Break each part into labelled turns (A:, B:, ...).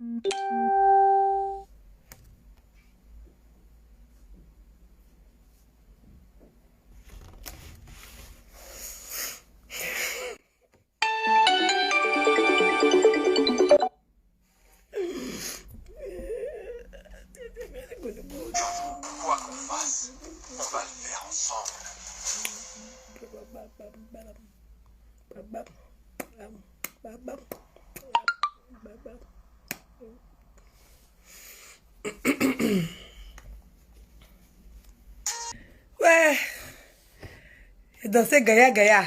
A: Quoi qu'on fasse, on va le faire ensemble.
B: Ouais, dans ces Gaïa.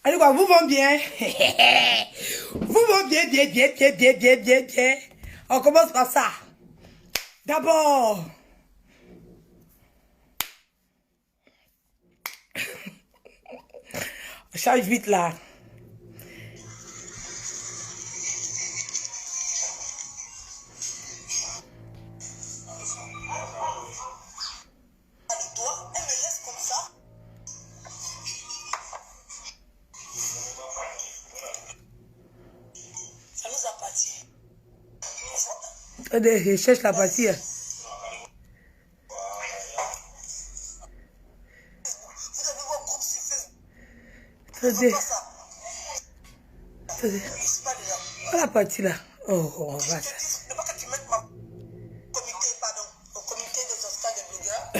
B: Allez quoi, vous vont bien. Vous vont bien. On commence par ça. D'abord, on change vite là. Je cherche la partie. Attendez. Oh, la partie là. Oh, on va ça.
C: Ne pas que tu mettes au comité des Oscars des blogueurs. Et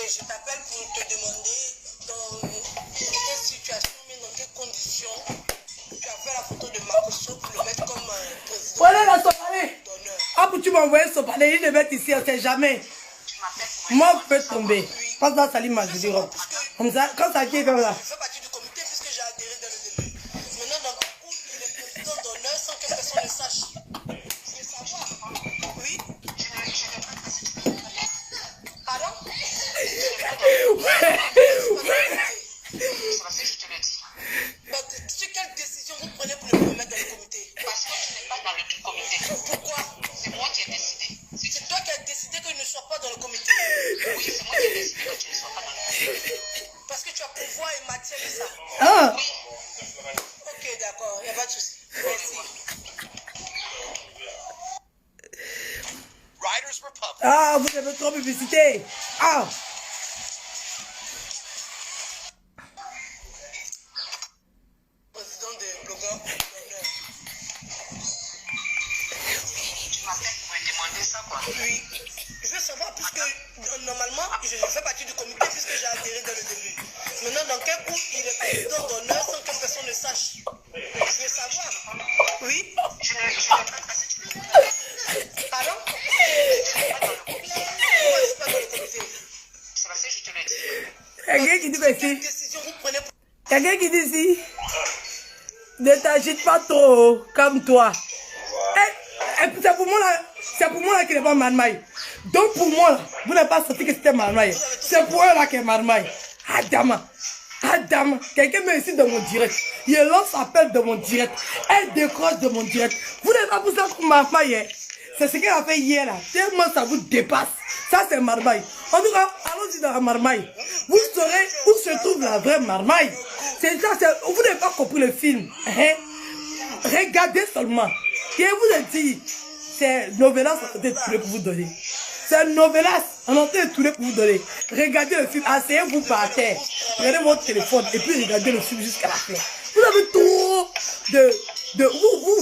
C: je t'appelle pour te demander dans quelle situation, mais dans quelles conditions tu as fait la photo de Makosso pour le mettre comme président.
B: Voilà la sopalée. Ah, pour tu m'envoyer sopalée, il le mettre ici, on ne sait jamais. Moi, je peux tomber. Passe dans Salim Majidiro. Comme ça, quand ça qui est comme là.
C: Je fais partie du comité puisque j'ai adhéré dès le début. Maintenant, dans le coup, il est président d'honneur sans que personne ne sache. Je veux savoir. Oui. Pardon? Sur quelle décision vous prenez pour ne pas me mettre dans le comité? Parce que tu n'es pas dans le comité. Pourquoi? C'est moi qui ai décidé. C'est toi qui as décidé que je ne sois pas dans le comité. Oui, c'est moi qui ai décidé que tu ne sois pas dans le comité. Parce que tu as pouvoir et matière de ça.
B: Ah.
C: Oui. Ok, d'accord, il n'y a pas de souci. Merci.
A: Riders Republic.
B: Ah, vous avez trop publicité. Ah.
C: Président des blogueurs.
A: Tu m'appelles pour me demander ça, quoi.
C: Oui. Je veux savoir, puisque normalement, je fais partie du comité puisque j'ai adhéré dès le début. Maintenant, dans quel coup il est président d'honneur sans que personne ne sache? Je veux savoir. Oui?
A: Je n'ai pas passé.
C: Pardon?
A: Je suis pas dans le comité.
C: Pourquoi je ne suis pas dans le comité?
A: C'est parce que je te le dis.
B: Quelqu'un qui dit
C: Quelle
B: ici.
C: décision vous prenez pour...
B: Quelqu'un qui dit ici. Ne t'agite pas trop, comme toi. C'est pour moi là. C'est pour moi là qui n'est pas marmaille. Donc pour moi là, vous n'avez pas senti que c'était marmaille. C'est pour eux là qui est marmaille. Adama. Quelqu'un me ici dans mon direct. Il lance appel de mon direct. Elle décroche de mon direct. Vous n'avez pas poussé pour marmaille. Hein? C'est ce qu'elle a fait hier là. Tellement ça vous dépasse. Ça c'est marmaille. En tout cas, allons-y dans la marmaille. Vous saurez où se trouve la vraie marmaille. C'est ça, vous n'avez pas compris le film. Hein? Regardez seulement. Je vous ai dit, c'est Novelas en train de tout pour vous donner. C'est Novelas en train de tout pour vous donner. Regardez le film, asseyez-vous par terre. Regardez votre téléphone et puis regardez le film jusqu'à la fin. Vous avez trop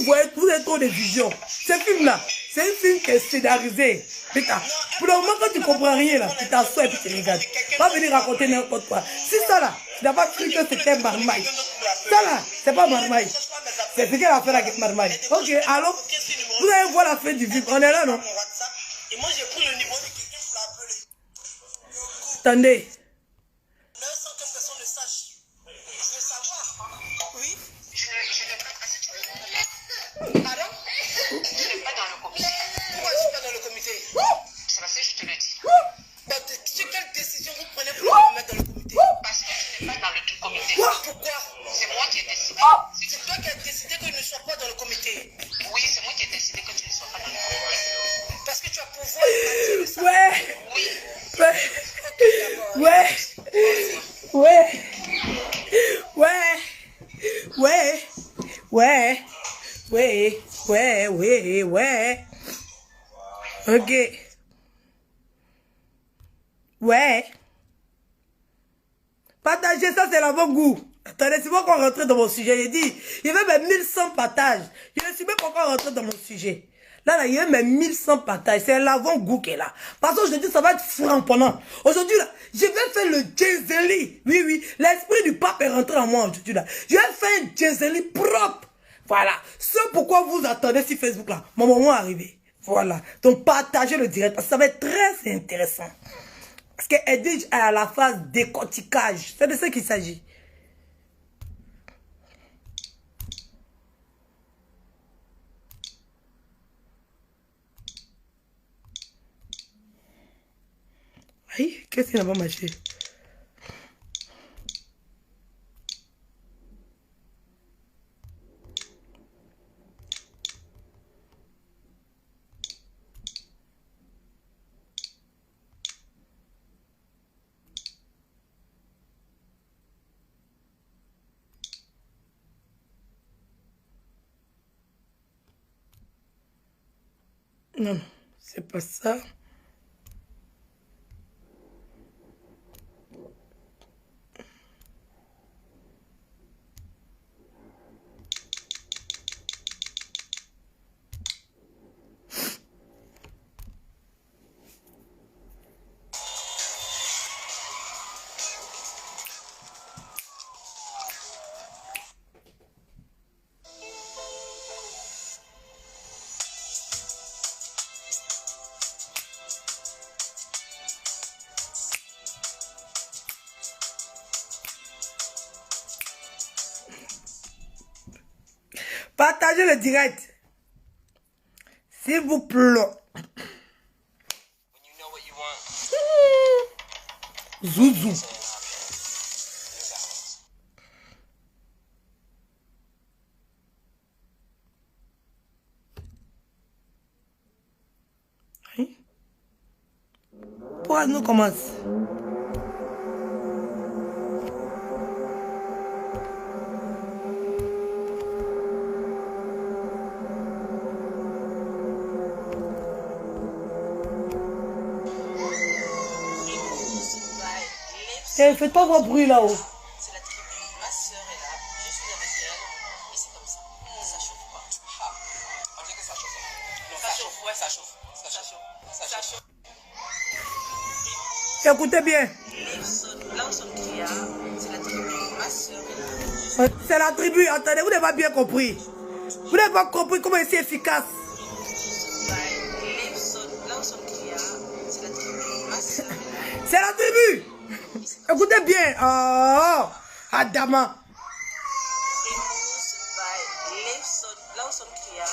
B: vous avez trop de visions. Ce film-là, c'est un film qui est scénarisé. Pour le moment, quand tu ne comprends rien, là, tu t'assois et puis tu regardes. Pas venir raconter n'importe quoi. Si ça là, tu n'as pas cru que c'était marmaille. Ça là, c'est pas marmaille. C'est ce qu'elle a fait avec marmaille. Ok, alors, vous allez voir la fin du film. On est là, non?
C: Et moi, j'ai pris le niveau de quelqu'un pour l'appeler.
B: Attendez.
C: Sans que personne ne sache. Je veux savoir. Oui?
A: Je n'ai pas passé.
C: Pardon?
A: Je n'ai pas dans le comité.
C: Pourquoi je ne suis pas dans le comité?
A: C'est parce que je te le dis.
C: Sur quelle décision vous prenez pour me mettre dans le comité?
A: Parce que tu n'es pas dans le comité.
C: Pourquoi?
A: C'est moi qui ai décidé.
C: C'est toi qui as décidé que je ne sois pas dans le comité.
A: Oui, c'est moi qui ai décidé que tu ne sois pas dans le comité.
C: Parce que tu as pouvoir et matière de ça.
B: Ouais.
A: Oui.
B: Ouais.
C: Ok, d'accord.
B: Ouais. Ouais. Ouais. Ouais. Ouais. Ouais. Ouais, ouais, ouais. Ok. Ouais. Partager ça, c'est l'avant-goût. Attendez, c'est pas encore rentré dans mon sujet. J'ai dit, il y avait mes 1100 partages. Je ne suis même pas encore rentré dans mon sujet. Là, il y a mes 1100 partages. C'est l'avant-goût qui est là. Parce que aujourd'hui, ça va être frapponnant. Aujourd'hui, là, je vais faire le Jezeli. Oui, oui. L'esprit du pape est rentré en moi aujourd'hui, là. Je vais faire un Jezeli propre. Voilà. Ce pourquoi vous attendez sur Facebook, là. Mon moment est arrivé. Voilà. Donc, partagez le direct. Parce que ça va être très intéressant. Parce qu'elle dit à la phase décortiquage. C'est de ça qu'il s'agit. Aïe, qu'est-ce qui n'a pas marché? Non, c'est pas ça. Partagez le direct. S'il vous plaît. Zouzou. Pourquoi nous commence? Eh, faites pas vos bruits là-haut.
C: C'est la tribu. Ma soeur est là, je suis avec elle, et c'est comme ça. Ça chauffe pas. On dirait que ça chauffe. Non, ça chauffe, ouais, ça chauffe. Ça chauffe. Ça chauffe.
B: Écoutez bien.
C: Là où son cria, c'est la tribu. Ma soeur est là.
B: C'est la tribu. Attendez, vous n'avez pas bien compris. Vous n'avez pas compris comment c'est efficace.
C: Là où son cria, c'est la tribu. Ma soeur est là.
B: C'est la tribu. Écoutez bien. Oh, Adama.
C: Là où son cria,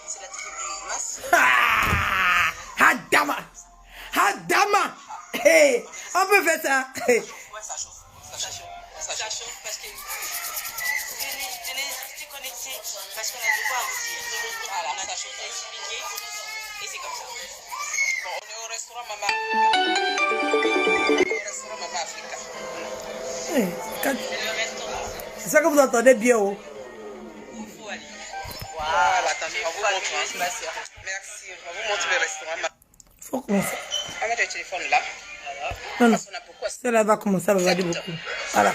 C: c'est la tribu. Ma soeur.
B: Ah, Adama. Adama. Hey, on peut faire ça. Hey.
C: Ouais, ça chauffe. Ça chauffe parce que je l'ai resté connecté parce qu'on a de quoi à vous dire. Voilà, on a des choses à expliquer et c'est comme ça. Bon, on est au restaurant Mama. Au restaurant Mama Africa.
B: Hey,
C: C'est le restaurant.
B: c'est ça que vous entendez bien. Oh.
C: Il faut aller. Voilà, attendez, on vous montre. Merci, on vous montre le restaurant Mama.
B: Faut commencer.
C: On met le téléphone là.
B: Non, non.
C: Parce qu'on a pourquoi.
B: Celle-là va commencer à regarder beaucoup. Voilà.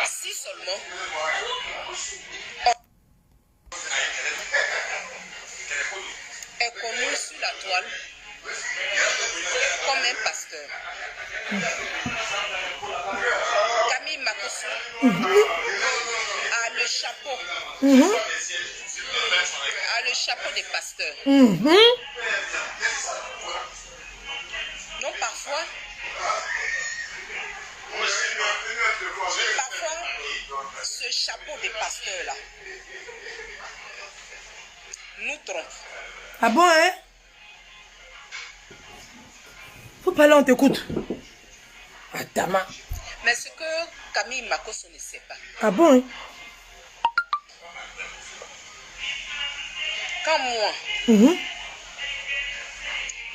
C: Si seulement est connu sur la toile comme un pasteur. Camille Makosso a le chapeau. A le chapeau des pasteurs. Non, parfois, ce chapeau des pasteurs-là nous trompe.
B: Ah bon, hein? Faut parler, on t'écoute. Adama.
C: Mais ce que Camille Makosso ne sait pas,
B: Ah bon, hein?
C: quand moi,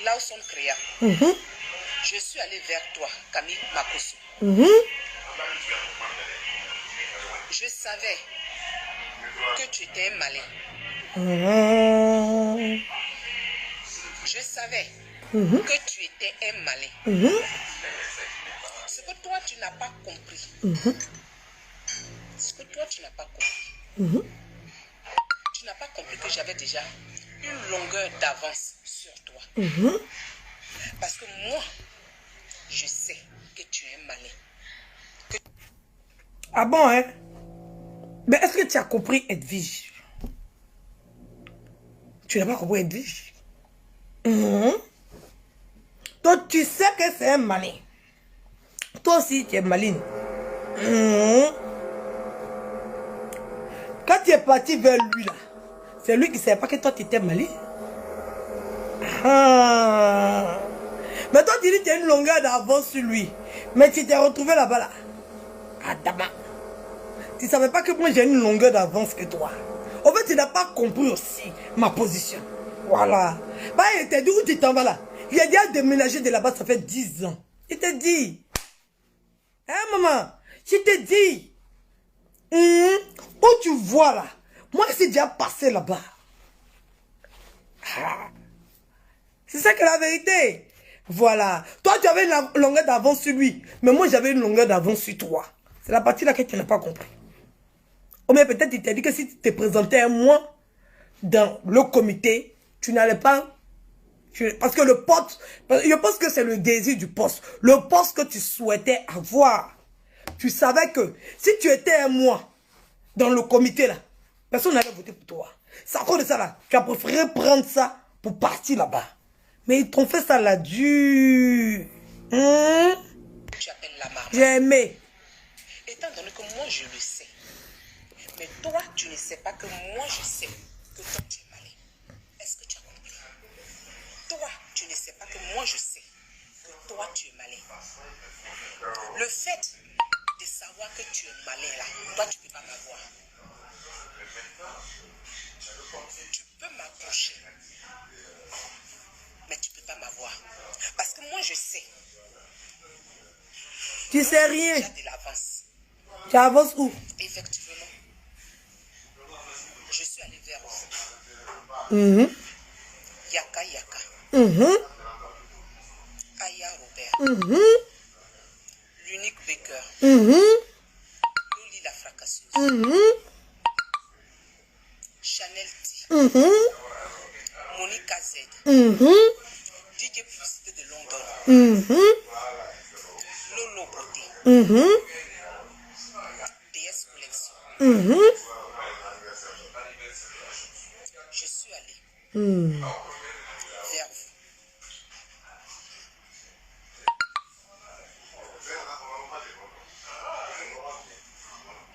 C: là où son créa, je suis allé vers toi, Camille Makosso. Je savais que tu étais un malin. Je savais que tu étais un malin. Ce que toi, tu n'as pas compris. Ce que toi, tu n'as pas compris. Tu n'as pas compris que j'avais déjà une longueur d'avance sur toi. Parce que moi, je sais que tu es un malin.
B: Ah bon, hein? Mais est-ce que tu as compris, Edwige? Tu n'as pas compris, Edwige? Donc, tu sais que c'est un malin. Toi aussi, tu es maline. Quand tu es parti vers lui, là, c'est lui qui ne savait pas que toi, tu étais maline. Mais toi, tu dis que tu as une longueur d'avance sur lui. Mais tu t'es retrouvé là-bas, là. Adama. Tu ne savais pas que moi, j'ai une longueur d'avance que toi. En fait, tu n'as pas compris aussi ma position. Voilà. Bah, il t'a dit où tu t'en vas là. Il a déjà déménagé de là-bas, ça fait 10 ans. Il t'a dit. Hein, maman? Je t'ai dit. Où tu vois là? Moi, c'est déjà passé là-bas. C'est ça que la vérité. Voilà. Toi, tu avais une longueur d'avance sur lui. Mais moi, j'avais une longueur d'avance sur toi. C'est la partie là que tu n'as pas compris. Ou bien peut-être il t'a dit que si tu te présentais un mois dans le comité, tu n'allais pas... Parce que le poste, je pense que c'est le désir du poste. Le poste que tu souhaitais avoir. Tu savais que si tu étais un mois dans le comité là, personne n'allait voter pour toi. C'est à cause de ça là. Tu as préféré prendre ça pour partir là-bas. Mais ils t'ont fait ça là dur.
C: Tu appelles la maman.
B: J'ai aimé.
C: Étant donné que moi je le sais. Mais toi, tu ne sais pas que moi je sais que toi tu es malin. Est-ce que tu as compris? Toi, tu ne sais pas que moi je sais que toi tu es malin. Le fait de savoir que tu es malin là, toi tu ne peux pas m'avoir. Tu peux m'approcher, mais tu ne peux pas m'avoir. Parce que moi je sais.
B: Tu sais rien.
C: Tu as de l'avance.
B: Tu avances où?
C: Effectivement. Je suis allé vers vous. Yaka Yaka. Aya Robert. L'unique Baker. Loli la fracasseuse. Chanel T. Monica Z. DJ Publicité de London. Lolo Beauté. DS Collection. Je suis allé vers vous.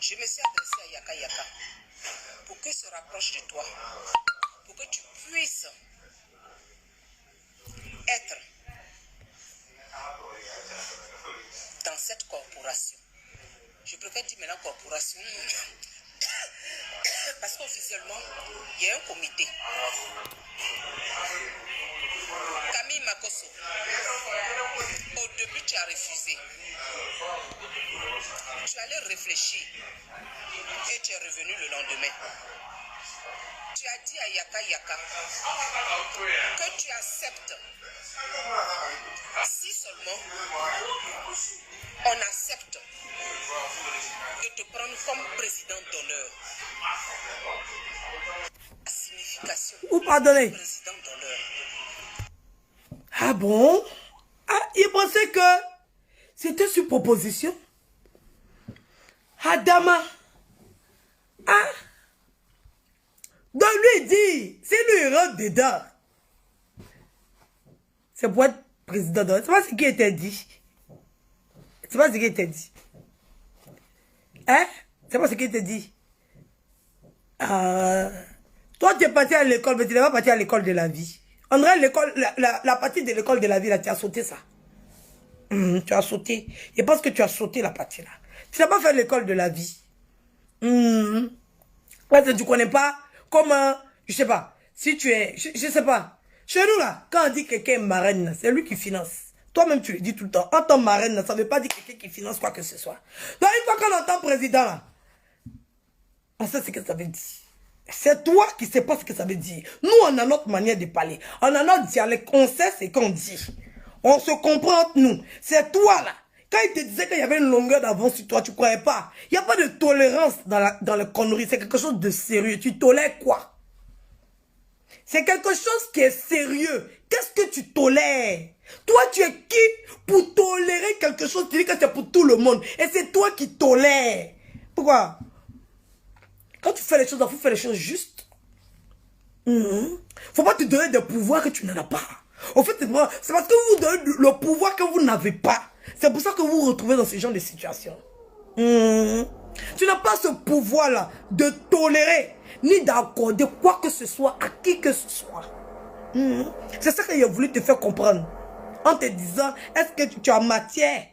C: Je me suis adressé à Yaka Yaka pour qu'il se rapproche de toi, pour que tu puisses être dans cette corporation. Je préfère dire maintenant corporation parce qu'officiellement, il y a un comité. Camille Makosso, au début tu as refusé. Tu allais réfléchir et tu es revenu le lendemain. Tu as dit à Yaka Yaka que tu acceptes si seulement on accepte de te prendre comme président d'honneur. La signification
B: Ou pardonnez.
C: président d'honneur.
B: Ah bon? Ah, il pensait que c'était sur proposition. Adama. Ah. Donc lui dit, si lui rentre dedans, c'est pour être président d'honneur. C'est pas ce qui était dit. C'est pas ce qui était dit. Hein? C'est pas ce qui était dit. Toi, tu es parti à l'école, mais tu n'es pas parti à l'école de la vie. On dirait l'école, la partie de l'école de la vie, là, tu as sauté ça. Tu as sauté. Je pense que tu as sauté la partie là. Tu n'as pas fait l'école de la vie. Parce que tu ne connais pas comment, je sais pas, si tu es, je sais pas. Chez nous là, quand on dit que quelqu'un est marraine, c'est lui qui finance. Toi-même, tu le dis tout le temps. En tant marraine, ça ne veut pas dire quelqu'un qui finance quoi que ce soit. Donc, une fois qu'on entend président là, On sait ce que ça veut dire. C'est toi qui ne sais pas ce que ça veut dire. Nous, on a notre manière de parler. On a notre dialecte. On sait ce qu'on dit. On se comprend entre nous. C'est toi là. Quand il te disait qu'il y avait une longueur d'avance sur toi, tu ne croyais pas. Il n'y a pas de tolérance dans les conneries. C'est quelque chose de sérieux. Tu tolères quoi? C'est quelque chose qui est sérieux. Qu'est-ce que tu tolères? Toi, tu es qui pour tolérer quelque chose? Tu dis que c'est pour tout le monde. Et c'est toi qui tolères. Pourquoi? Quand tu fais les choses, il faut faire les choses justes. Faut pas te donner des pouvoirs que tu n'en as pas. En fait, c'est parce que vous donnez le pouvoir que vous n'avez pas. C'est pour ça que vous vous retrouvez dans ce genre de situation. Tu n'as pas ce pouvoir-là de tolérer ni d'accorder quoi que ce soit à qui que ce soit. C'est ça qu'il a voulu te faire comprendre. En te disant, est-ce que tu as matière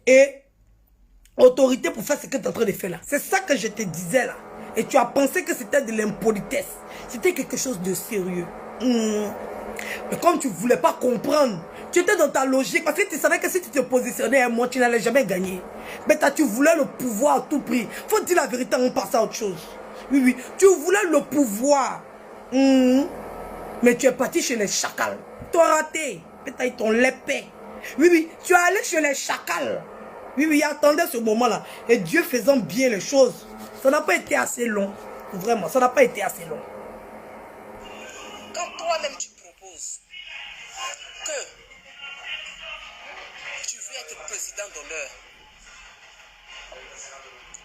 B: et autorité pour faire ce que tu es en train de faire là? C'est ça que je te disais là. Et tu as pensé que c'était de l'impolitesse. C'était quelque chose de sérieux. Mais comme tu ne voulais pas comprendre, tu étais dans ta logique. Parce que tu savais que si tu te positionnais à moi, tu n'allais jamais gagner. Mais tu voulais le pouvoir à tout prix. Faut dire la vérité, on passe à autre chose. Oui, oui. Tu voulais le pouvoir. Mais tu es parti chez les chacals. Tu as raté. Peut-être ils t'ont l'épée. Oui, oui. Tu es allé chez les chacals. Oui, oui. Attendez ce moment-là. Et Dieu faisant bien les choses. Ça n'a pas été assez long. Vraiment, ça n'a pas été assez long.
C: Quand toi-même tu proposes que tu veux être président d'honneur,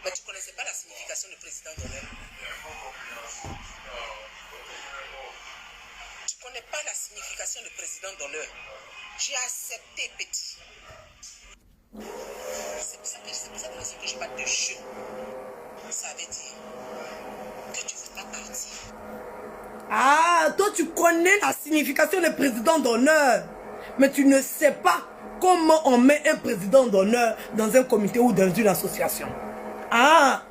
C: mais tu ne connaissais pas la signification de président d'honneur. Tu ne connais pas la signification de président d'honneur. J'ai accepté, petit. C'est pour ça que lorsque je parle de jeu, ça veut dire que tu ne veux pas partir.
B: Ah, toi tu connais la signification de président d'honneur. Mais tu ne sais pas comment on met un président d'honneur dans un comité ou dans une association. Ah,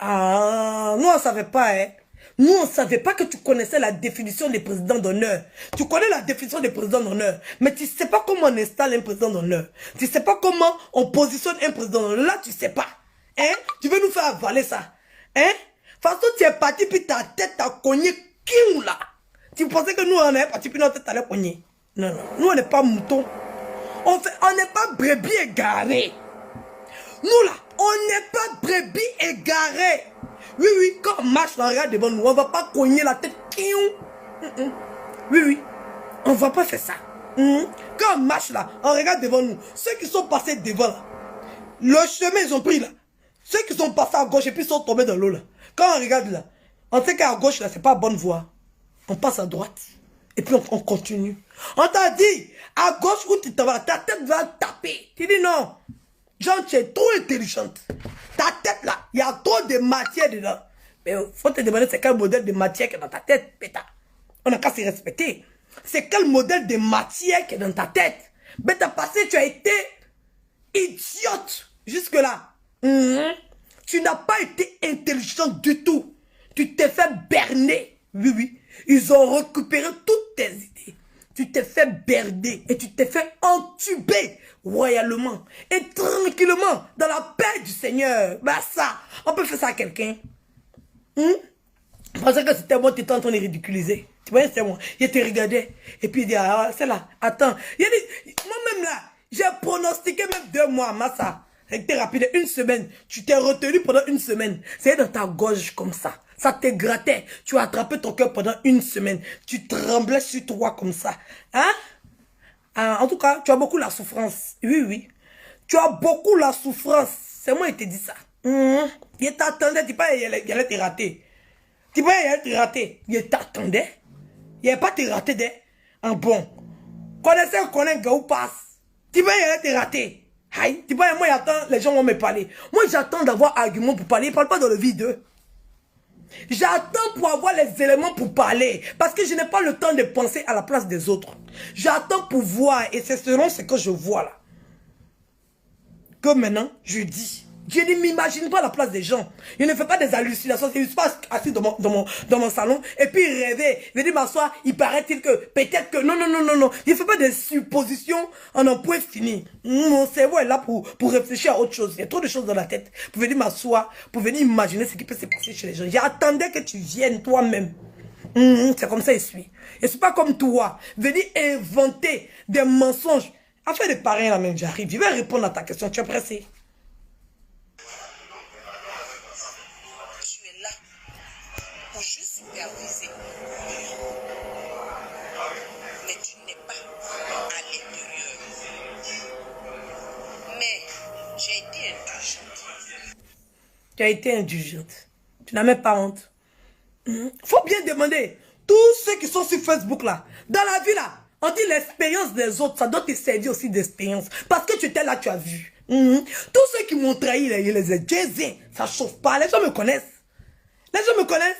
B: nous on ne savait pas, hein. Nous on ne savait pas que tu connaissais la définition des présidents d'honneur. Tu connais la définition des présidents d'honneur, mais tu ne sais pas comment on installe un président d'honneur. Tu ne sais pas comment on positionne un président d'honneur. Là, tu ne sais pas. Hein? Tu veux nous faire avaler ça. Hein? De toute façon, tu es parti, puis ta tête t'a cogné. Qui là? Tu pensais que nous, on est parti, puis notre tête allait cogner. Non, non. Nous, on n'est pas mouton. On n'est pas brebis égarés. Nous, là, on n'est pas brebis égarés. Oui, oui, quand on marche, on regarde devant nous, on ne va pas cogner la tête. Oui, oui. On ne va pas faire ça. Quand on marche, là, on regarde devant nous. Ceux qui sont passés devant, là, le chemin, ils ont pris, là. Ceux qui sont passés à gauche et puis sont tombés dans l'eau, là. Quand on regarde, là, on sait qu'à gauche, là, c'est pas bonne voie. On passe à droite. Et puis, on continue. On t'a dit, à gauche où tu te vas, ta tête va taper. Tu dis non. Jean, tu es trop intelligente. Ta tête, là, il y a trop de matière dedans. Mais il faut te demander c'est quel modèle de matière qui est dans ta tête, péta. On n'a qu'à se respecter. C'est quel modèle de matière qui est dans ta tête. Mais t'as passé, tu as été idiote jusque-là. Tu n'as pas été intelligent du tout. Tu t'es fait berner. Oui, oui. Ils ont récupéré toutes tes idées. Tu t'es fait berner et tu t'es fait entuber royalement et tranquillement dans la paix du Seigneur. Bah ça, on peut faire ça à quelqu'un. Je pensais que c'était moi qui étais en train de ridiculiser. Tu vois, c'est moi. Il te regardait et puis il dit, ah, c'est là, attends. Il dit, moi-même là, j'ai pronostiqué même 2 mois, Massa. C'était rapide, 1 semaine. Tu t'es retenu pendant 1 semaine. C'est dans ta gorge comme ça. Ça te grattait. Tu as attrapé ton cœur pendant 1 semaine. Tu tremblais sur toi comme ça. Hein? En tout cas, tu as beaucoup la souffrance. Oui, oui. Tu as beaucoup la souffrance. C'est moi qui te dis ça. Il t'attendait. Tu pas, il allait te rater. Tu pas, il allait te rater. Il t'attendait. Il n'allait pas te rater de. En bon. Connaissez un gars où passe. Tu pas, il allait te rater. Aïe, tu vois, moi j'attends, les gens vont me parler. Moi j'attends d'avoir argument pour parler. Ils ne parlent pas dans le vide. J'attends pour avoir les éléments pour parler. Parce que je n'ai pas le temps de penser à la place des autres. J'attends pour voir. Et c'est selon ce que je vois là. Que maintenant, je dis. Je ne m'imagine pas à la place des gens. Je ne fais pas des hallucinations. Je ne suis pas assis dans mon salon et puis rêver. Je vais m'asseoir, il paraît-il que peut-être que... Non. Je ne fais pas des suppositions en un point fini. Mon cerveau est là pour réfléchir à autre chose. Il y a trop de choses dans la tête. Pour venir m'asseoir, pour venir imaginer ce qui peut se passer chez les gens. J'attendais que tu viennes toi-même. C'est comme ça je suis. Je ne suis pas comme toi. Venir inventer des mensonges. Afin de parler là même, j'arrive. Je vais répondre à ta question. Tu es pressé?
C: Tu es là pour juste superviser. Mais tu n'es pas à l'intérieur. Mais j'ai été indulgente.
B: Tu as été indulgente. Tu n'as même pas honte. Faut bien demander. Tous ceux qui sont sur Facebook là, dans la vie là, on dit l'expérience des autres, ça doit te servir aussi d'expérience. Parce que tu étais là, tu as vu. Tous ceux qui m'ont trahi, ils les ont Jay-Z, ça chauffe pas. Les gens me connaissent. Les gens me connaissent.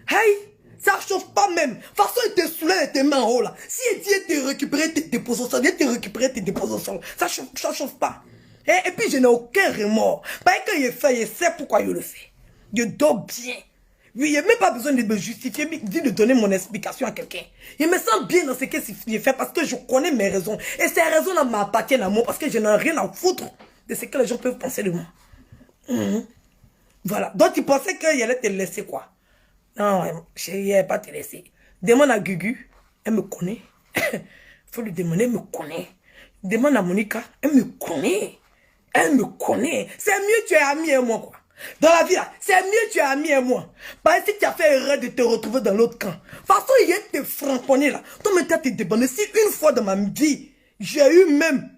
B: Hey, ça chauffe pas même. De toute façon, ils te soulèvent tes mains en haut là. Si ils viennent te récupérer tes dépôts au sol, viennent te récupérer tes dépôts au sol. Ça chauffe pas. Et puis, je n'ai aucun remords. Parce que quand il fait, je sais pourquoi il le fait. Je dors bien. Oui, il n'y a même pas besoin de me justifier, de donner mon explication à quelqu'un. Il me sent bien dans ce que j'ai fait parce que je connais mes raisons. Et ces raisons-là m'appartiennent à moi parce que je n'ai rien à foutre de ce que les gens peuvent penser de moi. Voilà. Donc, tu pensais qu'il allait te laisser quoi? Non, chérie, elle ne pas te laisser. Demande à Gugu, elle me connaît. Faut lui demander, elle me connaît. Demande à Monica, elle me connaît. Elle me connaît. C'est mieux tu es ami et moi, quoi. Dans la vie, là, c'est mieux tu es ami et moi. Parce que si tu as fait erreur de te retrouver dans l'autre camp. De toute façon, il y a te framponner là. Toi, maintenant, tu te demandes si une fois dans ma vie, j'ai eu même.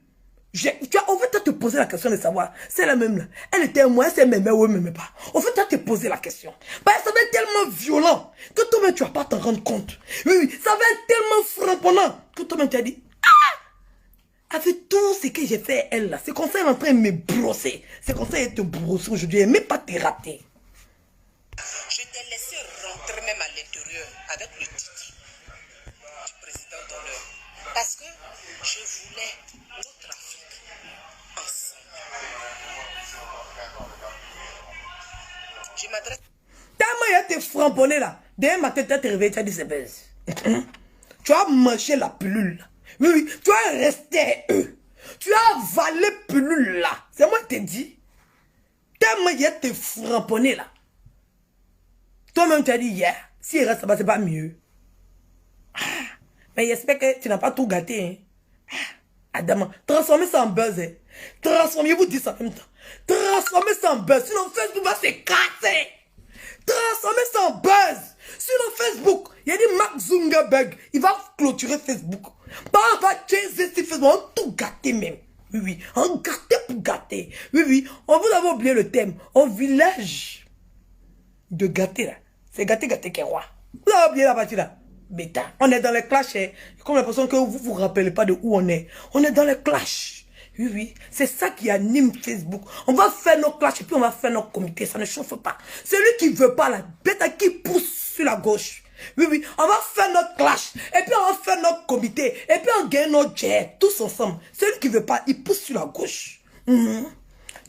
B: Tu as, en fait, tu as te poser la question de savoir. C'est la même là. Elle était à moi, elle m'aimait ou elle m'aimait pas. En fait, tu as te poser la question. Parce que ça va être tellement violent que toi-même, tu vas pas t'en rendre compte. Oui, ça va être tellement frapponnant que toi-même, tu as dit. Avec tout ce que j'ai fait, elle là, c'est comme ça elle est en train de me brosser. C'est comme ça elle te brosse aujourd'hui, elle ne même pas te rater.
C: Je t'ai laissé rentrer même à l'intérieur avec le titre du président d'honneur. Parce que je voulais notre Afrique ensemble. Je m'adresse.
B: Tellement il te framponné là. Dès matin, tu as te réveillé, tu as dit c'est baise. Tu as mangé la pilule. Oui, tu as resté eux. Tu as avalé pilule là. C'est moi qui t'ai dit. Tellement il te framponné là. Toi-même, tu as dit, yeah, s'il reste là-bas, c'est pas mieux. Mais j'espère que tu n'as pas tout gâté. Hein. Adam, transformez ça en buzz. Hein. Transformez-vous, dis ça en même temps. Transformez ça en buzz. Sinon, Facebook va se casser. Transformez ça en buzz. Sinon, Facebook, il y a dit Mark Zuckerberg, il va clôturer Facebook. On va changer sur Facebook, on tout gâter même. Oui, on gâter pour gâter. Oui, on vous avez oublié le thème. Au village de gâter là. C'est gâter qui est roi. Vous avez oublié la partie là. Bêta. On est dans les clashs. J'ai comme l'impression que vous vous rappelez pas de où on est. On est dans les clashs. Oui. C'est ça qui anime Facebook. On va faire nos clashs et puis on va faire nos comités. Ça ne chauffe pas. Celui qui veut pas la bête qui pousse sur la gauche. Oui. On va faire notre clash. Et puis on va faire notre comité. Et puis on gagne notre jet. Tous ensemble. Celui qui veut pas, il pousse sur la gauche. Je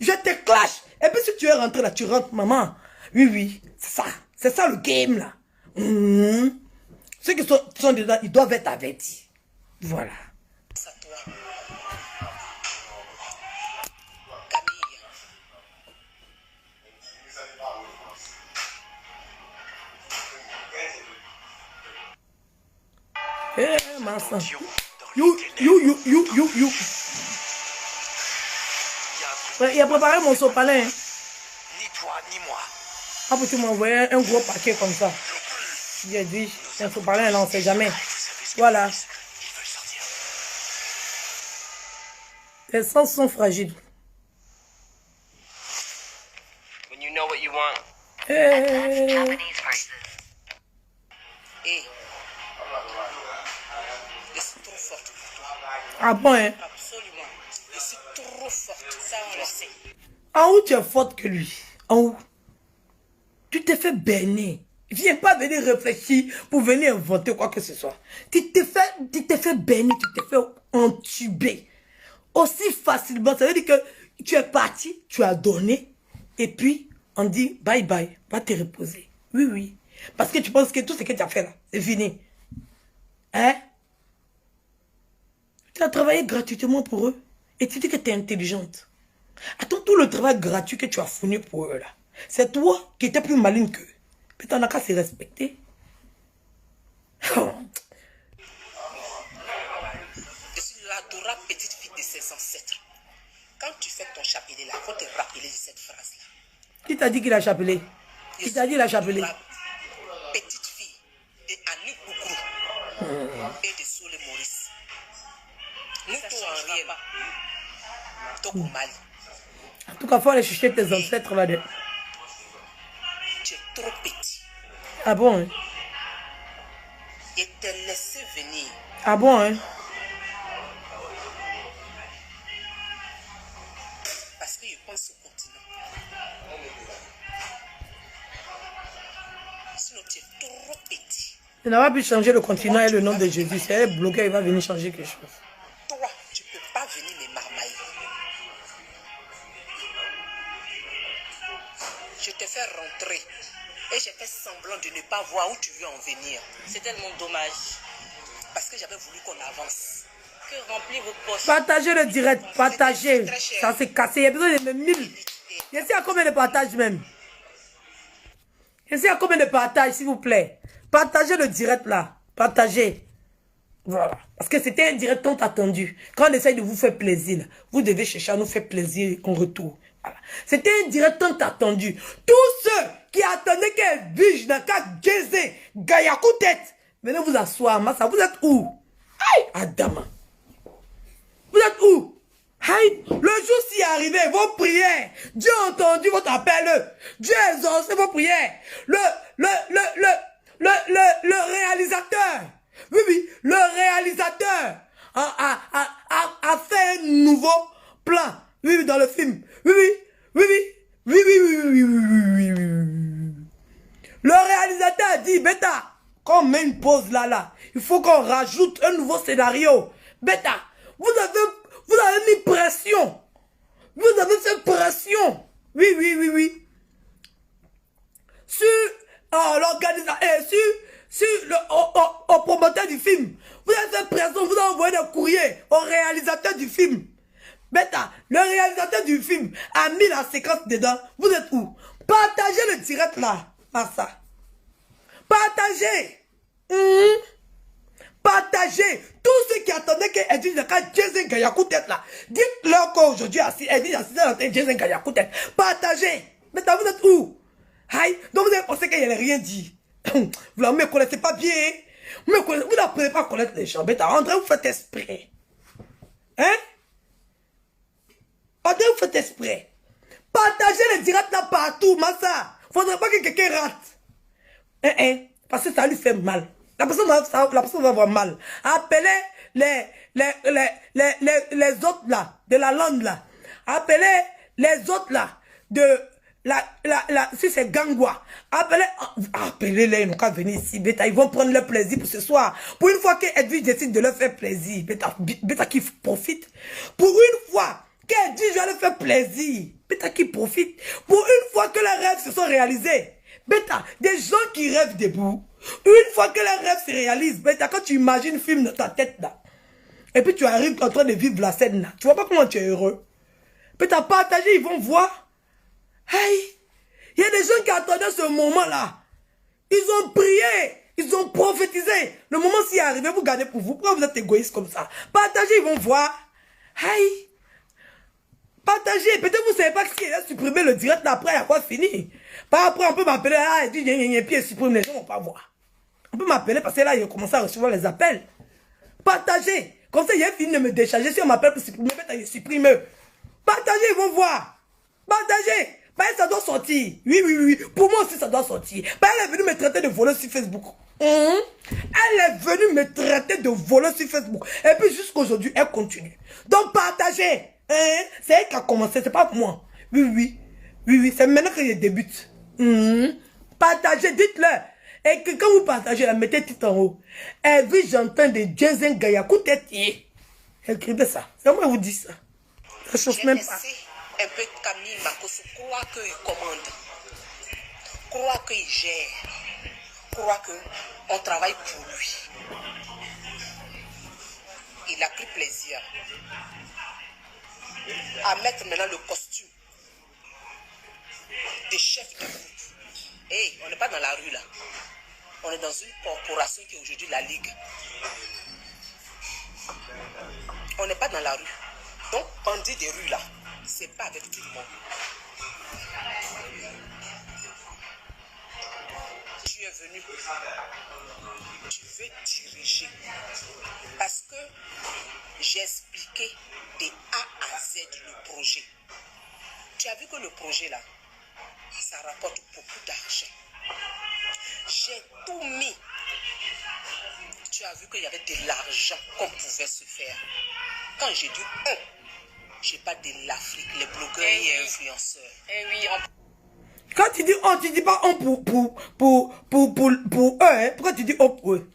B: te clash. Et puis si tu es rentré là, tu rentres, maman. Oui. C'est ça. C'est ça le game là. Ceux qui sont dedans, ils doivent être avertis. Voilà.
C: À toi. Camille.
B: Eh, ma soeur. You. Il a préparé mon sopalin. Hein.
A: Ni toi, ni moi.
B: Ah, pour tu m'envoyer un gros paquet comme ça. J'ai dit, un sopalin, là, on ne sait jamais. Voilà. Les sens sont fragiles.
A: When you know what you want.
B: Eh.
C: Et je suis trop forte pour toi.
B: Ah bon, hein?
C: Absolument. Je suis trop forte. Ça, on le sait.
B: En où tu es forte que lui? En où? Tu t'es fait berner. Viens pas venir réfléchir pour venir inventer quoi que ce soit. Tu t'es fait berner, tu t'es fait entuber. Aussi facilement. Ça veut dire que Tu es parti, tu as donné, et puis on dit bye bye, va te reposer. Oui, oui. Parce que tu penses que tout ce que tu as fait là, c'est fini. Hein? Tu as travaillé gratuitement pour eux. Et tu dis que tu es intelligente. Attends, tout le travail gratuit que tu as fourni pour eux là, c'est toi qui étais plus maligne qu'eux. Puis tu n'as qu'à se respecter. Oh.
C: Je suis l'adorable petite fille de ses ancêtres. Quand tu fais ton chapelet là, il faut te rappeler de cette phrase là.
B: Qui t'a dit qu'il a chapelé? Qui t'a dit qu'il a chapelé?
C: Petite fille de Annie Boukourou et de Soule Maurice. Nous tous en rien. Toko Mali.
B: En tout cas, il faut aller chercher tes ancêtres là-dedans.
C: Tu es trop petit.
B: Ah bon, hein?
C: Et te laisser venir.
B: Ah bon, hein?
C: Parce que je pense au continent. Sinon, tu es trop petit.
B: Tu n'as pas pu changer le continent et le nom de Jésus. C'est elle bloqué, il va venir changer quelque chose.
C: Toi, tu ne peux pas venir me marmailler. Je te fais rentrer. Et j'ai fait semblant de ne pas voir où tu veux en venir.
D: C'est tellement dommage.
C: Parce que j'avais voulu qu'on avance.
D: Que remplir vos poches.
B: Partagez le direct, partagez. Ça s'est cassé, il y a besoin de 1000. Je sais à combien de partages même. Je sais à combien de partages, s'il vous plaît. Partagez le direct là. Partagez. Voilà. Parce que c'était un direct tant attendu. Quand on essaye de vous faire plaisir, vous devez chercher à nous faire plaisir en retour. Voilà. C'était un direct tant attendu. Tous ceux qui attendaient qu'elle vige dans qu'à Gézé, Gayakou tête. Venez vous asseoir, Massa. Vous êtes où? Aïe, Adama. Vous êtes où? Aïe, le jour s'y est arrivé, vos prières. Dieu a entendu votre appel. Dieu a exaucé vos prières. Le réalisateur. Oui, oui, le réalisateur a fait un nouveau plan. Oui, oui, dans le film. Oui, oui, oui, oui, oui, oui, oui, oui, oui, oui, oui, oui. Le réalisateur a dit, Beta, quand on met une pause là, il faut qu'on rajoute un nouveau scénario. Beta, vous avez mis pression. Vous avez fait pression. Oui, oui, oui, oui. Sur l'organisateur, au promoteur du film. Vous avez fait pression, vous avez envoyé des courriers au réalisateur du film. Beta, le réalisateur du film a mis la séquence dedans. Vous êtes où? Partagez le direct là, par ça. Partagez. Partagez. Tous ceux qui attendaient qu'elle dise quand Jason Gayakou tête là. Dites-leur qu'aujourd'hui, elle dit assisté dans Jason Gayakou tête. Partagez. Beta, vous êtes où? Aïe, donc vous avez pensé qu'elle n'allait rien dit. Vous ne me connaissez pas bien. Vous n'apprenez pas à connaître les gens. Beta, André, vous faites exprès. Hein? André, vous faites exprès. Partagez les directs là partout, Massa. Faudrait pas que quelqu'un rate. Parce que ça lui fait mal. La personne va avoir mal. Appelez les autres là, de la lande là. Appelez les autres là, de si c'est Gangwa. Appelez-les, ils n'ont qu'à venir ici. Beta, ils vont prendre leur plaisir pour ce soir. Pour une fois qu'Edwige décide de leur faire plaisir. Beta qui profite. Pour une fois qu'Edwige va leur faire plaisir. Beta qui profite. Pour une fois que leurs rêves se sont réalisés. Beta, des gens qui rêvent debout. Une fois que leurs rêves se réalisent. Beta, quand tu imagines un film dans ta tête là. Et puis tu arrives en train de vivre la scène là. Tu vois pas comment tu es heureux. Beta, partagez, ils vont voir. Hey, il y a des gens qui attendaient ce moment-là. Ils ont prié, ils ont prophétisé. Le moment s'y est arrivé, vous gardez pour vous. Pourquoi vous êtes égoïste comme ça? Partagez, ils vont voir. Hey, partagez. Peut-être vous ne savez pas qui a supprimé le direct après, à quoi fini. Pas après, on peut m'appeler, il dit, il y a un pied supprime, les gens ne vont pas voir. On peut m'appeler parce que là, il a commencé à recevoir les appels. Partagez. Comme ça, il a fini de me décharger. Si on m'appelle pour supprimer, peut-être il supprime. Partagez, ils vont voir. Partagez. Bah, ça doit sortir. Oui, oui, oui. Pour moi aussi, ça doit sortir. Bah, elle est venue me traiter de voleuse sur Facebook. Elle est venue me traiter de voleuse sur Facebook. Et puis, jusqu'aujourd'hui, elle continue. Donc, partagez. C'est elle qui a commencé, c'est pas moi. Oui, oui. Oui, oui. C'est maintenant que je débute. Partagez, dites-le. Et que quand vous partagez, la mettez tout en haut. Et puis, j'entends de Jason Gayakou tête. Écrivez ça. C'est moi qui vous dis ça. Ça chauffe même pas.
C: un peu Camille Makosso croit qu'il commande, croit qu'il gère, croit qu'on travaille pour lui. Il a pris plaisir à mettre maintenant le costume de chef de groupe. Hey, on n'est pas dans la rue là. On est dans une corporation qui est aujourd'hui la Ligue. On n'est pas dans la rue. Donc, bandit des rues là, c'est pas avec tout le monde. Tu es venu, tu veux diriger. Parce que j'ai expliqué de A à Z le projet. Tu as vu que le projet là, ça rapporte beaucoup d'argent. J'ai tout mis. Tu as vu qu'il y avait de l'argent qu'on pouvait se faire. Quand j'ai dit on, je parle de l'Afrique, les blogueurs et influenceurs.
D: Eh oui,
B: Quand tu dis on, tu dis pas on pour eux, hein? Pourquoi tu dis on pour eux?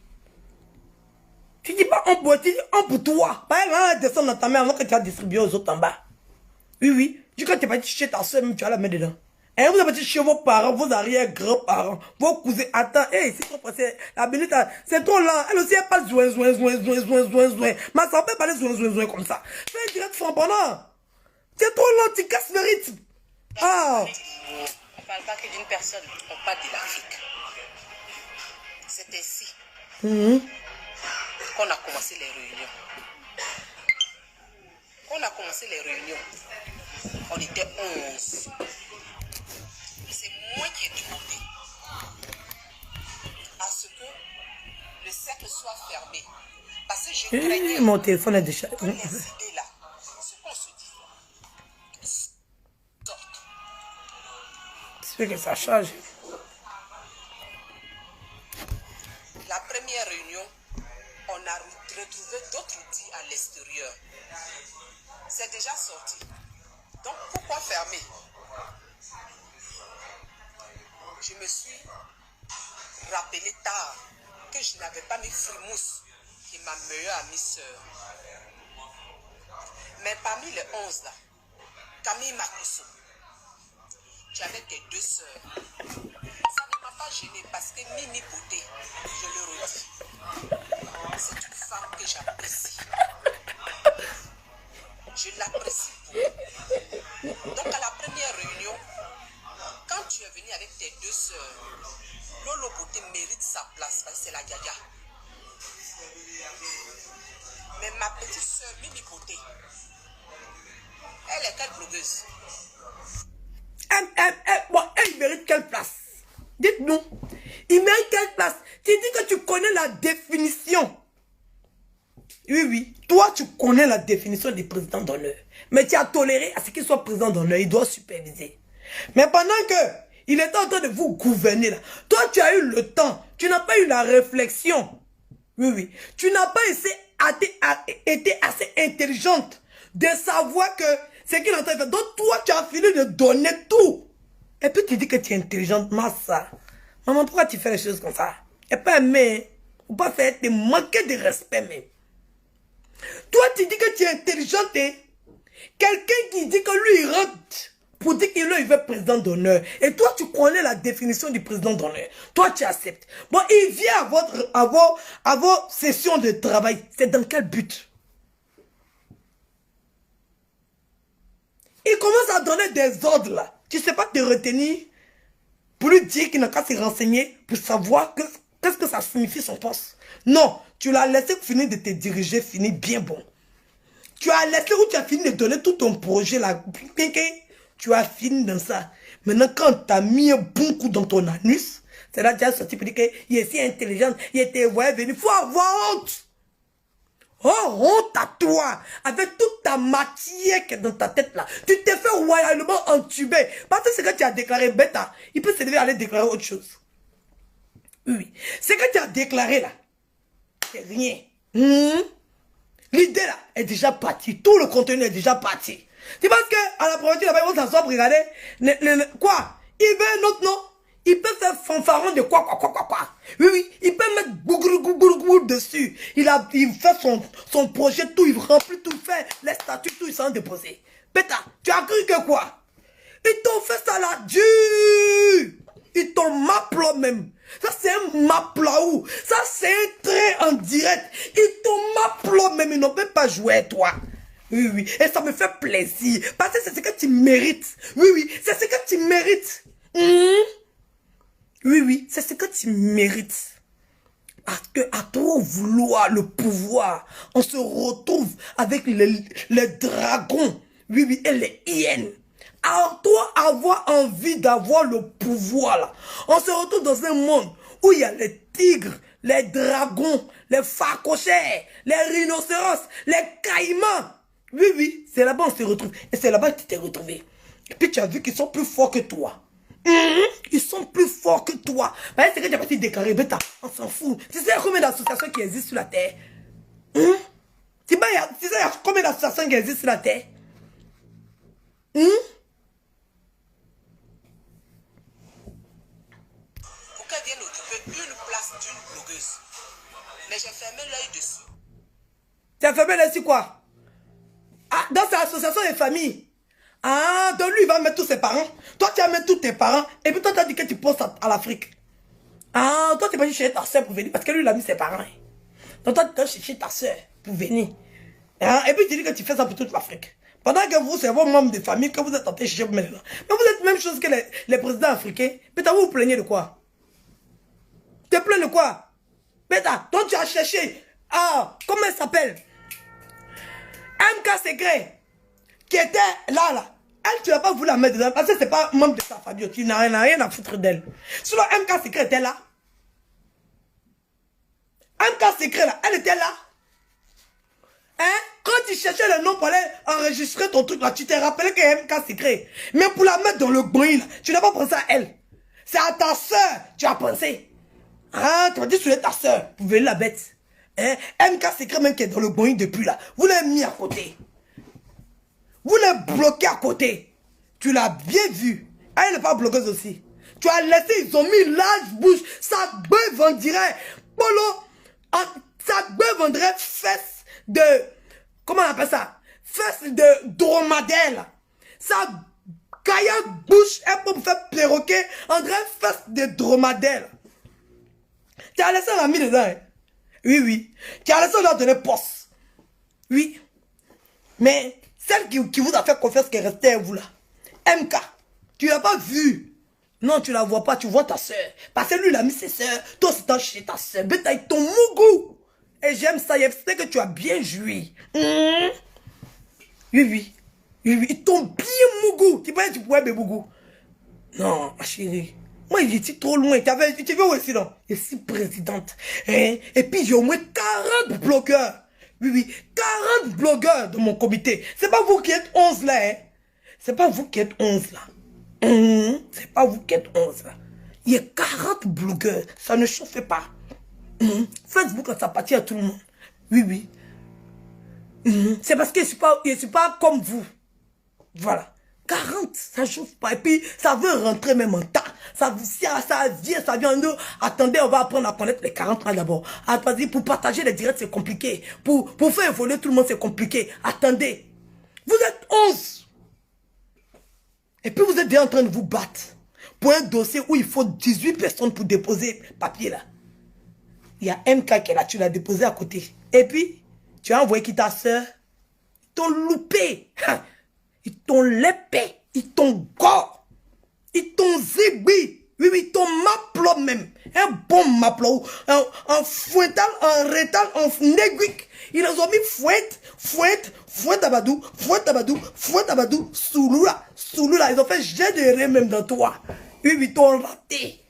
B: Tu dis pas on pour eux, tu dis on pour toi. Par exemple, descendre dans ta main avant que tu as distribué aux autres en bas. Oui, oui. Du coup, quand tu es parti chez ta soeur, même tu as la main dedans. Et vous êtes parti chez vos parents, vos arrière-grands-parents, vos cousins. Attends, hey, c'est trop pressé. La minute, c'est trop lent. Elle aussi, elle parle zoin. Ma soeur peut parler zoin comme ça. Fais un direct frambonnant. C'est trop lent, tu casses le rythme. Ah.
D: on ne parle pas que d'une personne.
C: On parle de l'Afrique. C'est ainsi qu'on a commencé les réunions. Quand on a commencé les réunions, on était 11. C'est moi qui ai demandé à ce que le cercle soit fermé. Parce que je craignais
B: Mon téléphone est déjà...
C: que les idées là, ce qu'on se dit, sortent.
B: C'est que ça change.
C: La première réunion, on a retrouvé d'autres outils à l'extérieur. C'est déjà sorti. Donc pourquoi fermer? Je me suis rappelé tard que je n'avais pas mis Frimousse, qui est ma meilleure amie sœur. Mais parmi les 11 là, Camille Makosso, tu avais tes deux sœurs. Ça ne m'a pas gêné parce que Mimi Beauté, je le redis, c'est une femme que j'apprécie. Je l'apprécie beaucoup. Donc à la première réunion, quand tu es venu avec tes deux sœurs, Lolo Beauté mérite sa place parce que c'est la gaga. Mais ma petite sœur Mimi Beauté, elle est quelle blogueuse?
B: Bon, il mérite quelle place? Dites-nous. Il mérite quelle place? Tu dis que tu connais la définition. Oui. Toi, tu connais la définition du président d'honneur. Mais tu as toléré à ce qu'il soit président d'honneur. Il doit superviser. Mais pendant que il était en train de vous gouverner là, toi, tu as eu le temps. Tu n'as pas eu la réflexion. Oui. Tu n'as pas été assez intelligente de savoir que c'est qu'il est en train de faire. Donc, toi, tu as fini de donner tout. Et puis, tu dis que tu es intelligente, Massa. Maman, pourquoi tu fais les choses comme ça? Et pas aimer. Ou pas faire te manquer de respect, même. Toi, tu dis que tu es intelligente, hein? Quelqu'un qui dit que lui, il rentre pour dire qu'il veut être président d'honneur. Et toi, tu connais la définition du président d'honneur. Toi, tu acceptes. Bon, il vient à vos sessions de travail. C'est dans quel but? Il commence à donner des ordres là. Tu ne sais pas te retenir pour lui dire qu'il n'a qu'à se renseigner pour savoir qu'est-ce que ça signifie son poste. Non, tu l'as laissé finir de te diriger, finir bien bon. Tu as laissé où tu as fini de donner tout ton projet là. Tu as fini dans ça. Maintenant, quand tu as mis un bon coup dans ton anus, c'est là que tu as sorti pour dire qu'il est si intelligent, il était venu. Il faut avoir honte. Oh, honte à toi, avec toute ta matière qui est dans ta tête là. Tu t'es fait royalement entuber. Parce que ce que tu as déclaré, bêta, il peut se lever aller déclarer autre chose. Oui. Ce que tu as déclaré là, c'est rien. L'idée là est déjà partie. Tout le contenu est déjà parti. Tu penses qu'à la première là-bas, ils vont s'asseoir pour regarder quoi? Il veut un autre nom? Il peut faire fanfaron de quoi. Oui. Il peut mettre bougrou dessus. Il fait son projet, tout, il remplit tout, il fait les statuts, tout, il s'en dépose. Péta, Tu as cru que quoi? Ils t'ont fait ça là, dur. Ils t'ont maplot même. Ça c'est un maplaou. Ça c'est un trait en direct. Ils t'ont maplot même. Ils n'ont même pas joué toi. Oui, oui. Et ça me fait plaisir. Parce que c'est ce que tu mérites. Oui, oui. C'est ce que tu mérites. Oui, oui. C'est ce que tu mérites. Parce que à trop vouloir le pouvoir, on se retrouve avec les dragons. Oui, oui. Et les hyènes. À toi avoir envie d'avoir le pouvoir là. On se retrouve dans un monde où il y a les tigres, les dragons, les phacochères, les rhinocéros, les caïmans. Oui, oui, c'est là-bas on se retrouve. Et c'est là-bas que tu t'es retrouvé. Et puis tu as vu qu'ils sont plus forts que toi. Ils sont plus forts que toi. C'est que tu as parti déclarer, bêta, on s'en fout. Tu sais combien d'associations qui existent sur la terre? Tu sais il y a combien d'associations qui existent sur la terre?
C: Viennent occuper une place d'une blogueuse. Mais j'ai fermé l'œil dessus.
B: Tu as fermé l'œil sur quoi? Ah, dans sa association de famille. Ah, donc lui, il va mettre tous ses parents. Toi, tu vas mettre tous tes parents. Et puis toi, tu as dit que tu penses à l'Afrique. Ah, toi, tu vas chercher ta soeur pour venir. Parce que lui, il a mis ses parents. Donc toi, tu vas chercher ta soeur pour venir. Ah, et puis tu dis que tu fais ça pour toute l'Afrique. Pendant que vous, c'est vos membres de famille que vous êtes en train de chercher pour maintenant. Mais vous êtes même chose que les présidents africains. Putain, vous vous plaignez de quoi? Tu te plains de quoi? Bêta, toi tu as cherché. Ah, comment elle s'appelle? MK Secret. Qui était là. Elle, tu n'as pas voulu la mettre dedans. Parce que c'est pas membre de ta famille. Tu n'as rien à foutre d'elle. Sinon, MK Secret était là. MK Secret là, elle était là. Hein? Quand tu cherchais le nom pour aller enregistrer ton truc là, tu t'es rappelé que c'est MK Secret. Mais pour la mettre dans le bruit là, tu n'as pas pensé à elle. C'est à ta soeur tu as pensé. Ah, tu m'as dit sur ta soeur, vous voyez la bête. Hein? MK Secret même qui est dans le bruit depuis là. Vous l'avez mis à côté. Vous l'avez bloqué à côté. Tu l'as bien vu. Elle n'est pas bloqueuse aussi. Tu as laissé, ils ont mis large bouche. Sa beuve on dirait. Polo. Sa beuve on dirait fesse de. Comment on appelle ça? Fesse de dromadaire. Sa caillasse bouche, elle peut me faire perroquet. On dirait fesse de dromadaire. Tu as laissé la mis dedans. Hein? Oui, oui. Tu as laissé leur donner poste. Oui. Mais celle qui vous a fait confiance qui est restée à vous là. MK. Tu l'as pas vu. Non, tu la vois pas. Tu vois ta soeur. Parce que lui, il a mis ses soeurs. Toi, c'est ton chez ta soeur. Bête avec ton mougou. Et j'aime ça. Je sais que tu as bien joué. Oui, oui. Oui, oui. Ils t'ont bien mougou. Tu penses que tu pouvais be mougou? Non, ma chérie. Moi, j'étais trop loin. Tu veux où ici, non? Je suis présidente. Hein? Et puis, j'ai au moins 40 blogueurs. Oui, oui. 40 blogueurs dans mon comité. C'est pas vous qui êtes 11 là, hein? C'est pas vous qui êtes 11 là. C'est pas vous qui êtes 11 là. Il y a 40 blogueurs. Ça ne chauffe pas. Facebook, ça appartient à tout le monde. Oui, oui. C'est parce que je suis pas comme vous. Voilà. 40, ça chauffe pas. Et puis, ça veut rentrer même en tas. Ça vient en nous. Attendez, on va apprendre à connaître les 40 ans d'abord. Pour partager les directs, c'est compliqué. Pour faire évoluer tout le monde, c'est compliqué. Attendez. Vous êtes 11. Et puis, vous êtes déjà en train de vous battre. Pour un dossier où il faut 18 personnes pour déposer papier là. Il y a MK qui est là, tu l'as déposé à côté. Et puis, tu as envoyé qui ta soeur. Ils t'ont loupé. Ils t'ont lépé, ils t'ont gore, ils t'ont zébi, oui, oui, ils t'ont maplot même, un bon maplot, un fouettal, un rétal, un néguic. Ils les ont mis fouette abadou, souloula, ils ont fait jet de ré même dans toi. Oui, oui, ils t'ont raté.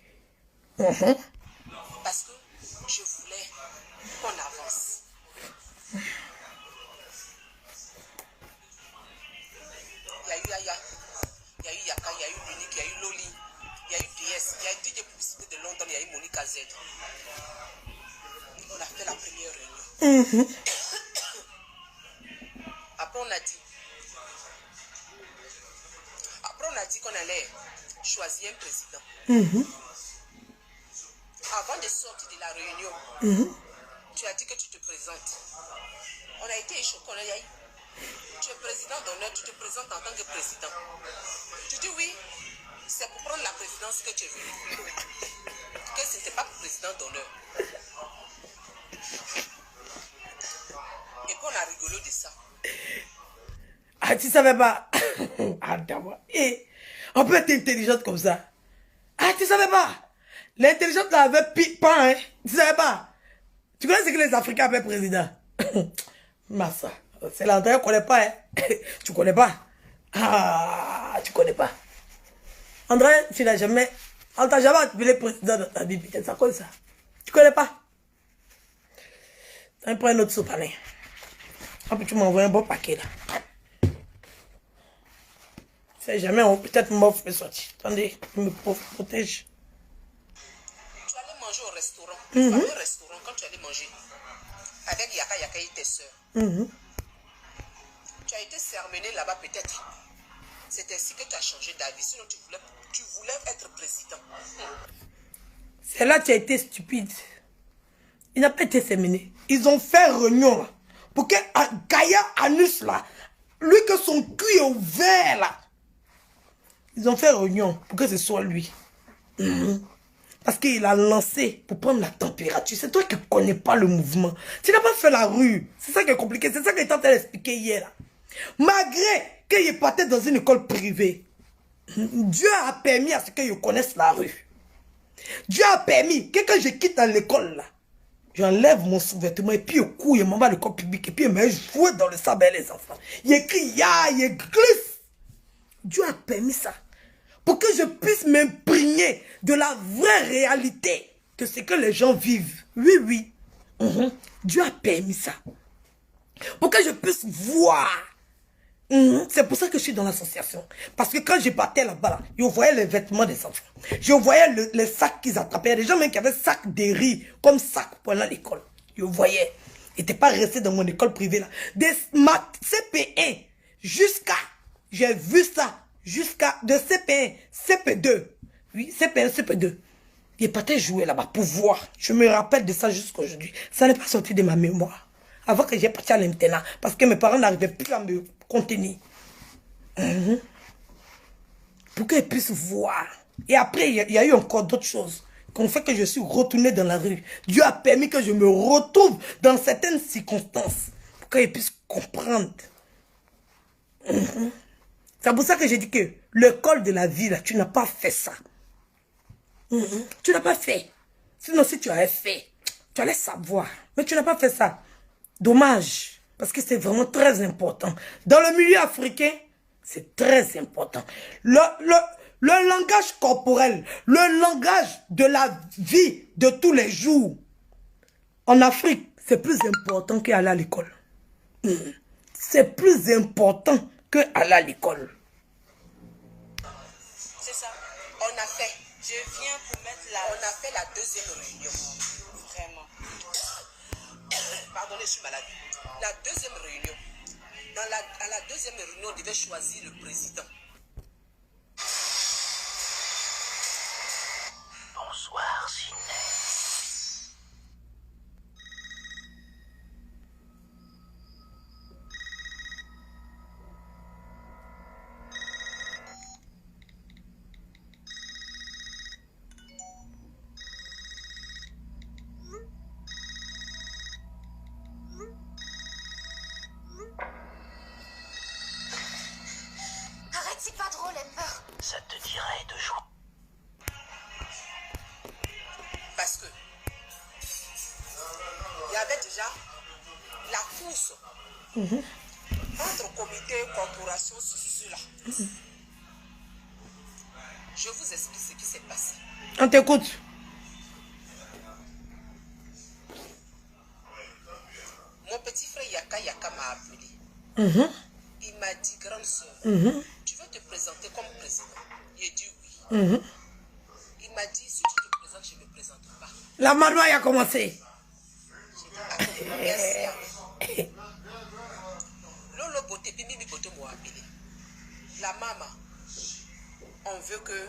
C: Parce que je voulais qu'on avance. Il y a eu Yaya, il y a eu Yaka, il y a eu Unique, il y a eu Loli, il y a eu DS, il y a eu DJ Publicité de Londres, il y a eu Monica Z. On a fait la première réunion. Après on a dit qu'on allait choisir un président. Avant de sortir de la réunion, tu as dit que tu te présentes. On a été choqués, Tu es président d'honneur, tu te présentes en tant que président. Tu dis oui, c'est pour prendre la présidence que tu es venu. Que ce n'était pas président d'honneur. Et qu'on a rigolé de ça.
B: Ah, tu savais pas. Ah, d'abord. Et on peut être intelligente comme ça. Ah, tu savais pas. L'intelligence là avait pas, hein. Tu savais pas. Tu connais ce que les Africains appellent président? Massa. C'est l'entrée, on ne connaît pas, hein. Tu connais pas. Ah, tu connais pas. André, tu n'as jamais... On t'a jamais appelé président dans ta vie, peut-être ça comme ça. Tu connais pas. On prend un autre sopalin. Après, tu m'envoies un bon paquet, là. C'est jamais, peut-être m'offre sortir. Attendez, je me protège.
C: Tu allais manger au restaurant. Le fameux restaurant, quand tu allais manger avec Yaka Yaka et tes soeurs. Tu as été sermonné là-bas peut-être. C'est ainsi que tu as changé d'avis. Sinon, tu voulais être président.
B: C'est là que tu as été stupide. Il n'a pas été séminé. Ils ont fait réunion là. Pour que Gaïa Anus là, lui que son cul est ouvert là. Ils ont fait réunion pour que ce soit lui. Parce qu'il a lancé pour prendre la température. C'est toi qui ne connais pas le mouvement. Tu n'as pas fait la rue. C'est ça qui est compliqué. C'est ça que j'étais en train d'expliquer hier là. Malgré qu'il partait dans une école privée, Dieu a permis à ce que je connaisse la rue. Dieu a permis que quand je quitte l'école là, j'enlève mon sous-vêtement et puis je cours, je m'en vais à l'école publique et puis je me joue dans le sable les enfants. Il crie, il glisse. Dieu a permis ça. Pour que je puisse m'imprégner de la vraie réalité de ce que les gens vivent. Oui, oui. Dieu a permis ça. Pour que je puisse voir. C'est pour ça que je suis dans l'association. Parce que quand je partais là-bas, je voyais les vêtements des enfants. Je voyais les sacs qu'ils attrapaient. Il y a des gens même qui avaient sacs de riz comme sac pendant l'école. Je voyais. Ils n'étaient pas restés dans mon école privée là. Des CP1 jusqu'à... J'ai vu ça. Jusqu'à de CP1, CP2. Oui, CP1, CP2. Ils partaient jouer là-bas pour voir. Je me rappelle de ça jusqu'à aujourd'hui. Ça n'est pas sorti de ma mémoire. Avant que j'ai parti à l'internat. Parce que mes parents n'arrivaient plus à me contenir. Pour qu'ils puissent voir. Et après, il y a eu encore d'autres choses. Qu'on fait que je suis retourné dans la rue. Dieu a permis que je me retrouve dans certaines circonstances. Pour qu'ils puissent comprendre. C'est pour ça que j'ai dit que l'école de la vie, là, tu n'as pas fait ça. Tu n'as pas fait. Sinon, si tu avais fait, tu allais savoir. Mais tu n'as pas fait ça. Dommage. Parce que c'est vraiment très important. Dans le milieu africain, c'est très important. Le langage corporel, le langage de la vie de tous les jours. En Afrique, c'est plus important qu'aller à l'école. C'est plus important qu'aller à l'école.
C: C'est ça. On a fait.
D: Je viens pour mettre la...
C: On a fait la deuxième réunion.
D: Vraiment.
C: Pardonnez, je suis malade. La deuxième réunion. À la deuxième réunion, on devait choisir le président.
A: Bonsoir, Zinès.
E: Arrête, c'est pas drôle, Ember.
A: Ça te dirait de jouer?
C: Parce que il y avait déjà la course entre comité et corporation sur cela. Je vous explique ce qui s'est passé.
B: On t'écoute.
C: Mon petit frère Yaka Yaka m'a appelé. Il m'a dit, grande soeur, tu veux te présenter comme président? J'ai dit oui. Il m'a dit, si tu te présentes, je ne me présente pas.
B: La manoie a commencé.
C: J'ai dit, ah, merci. Lolo Boté, Bimi Boté m'a appelé. La maman, on veut que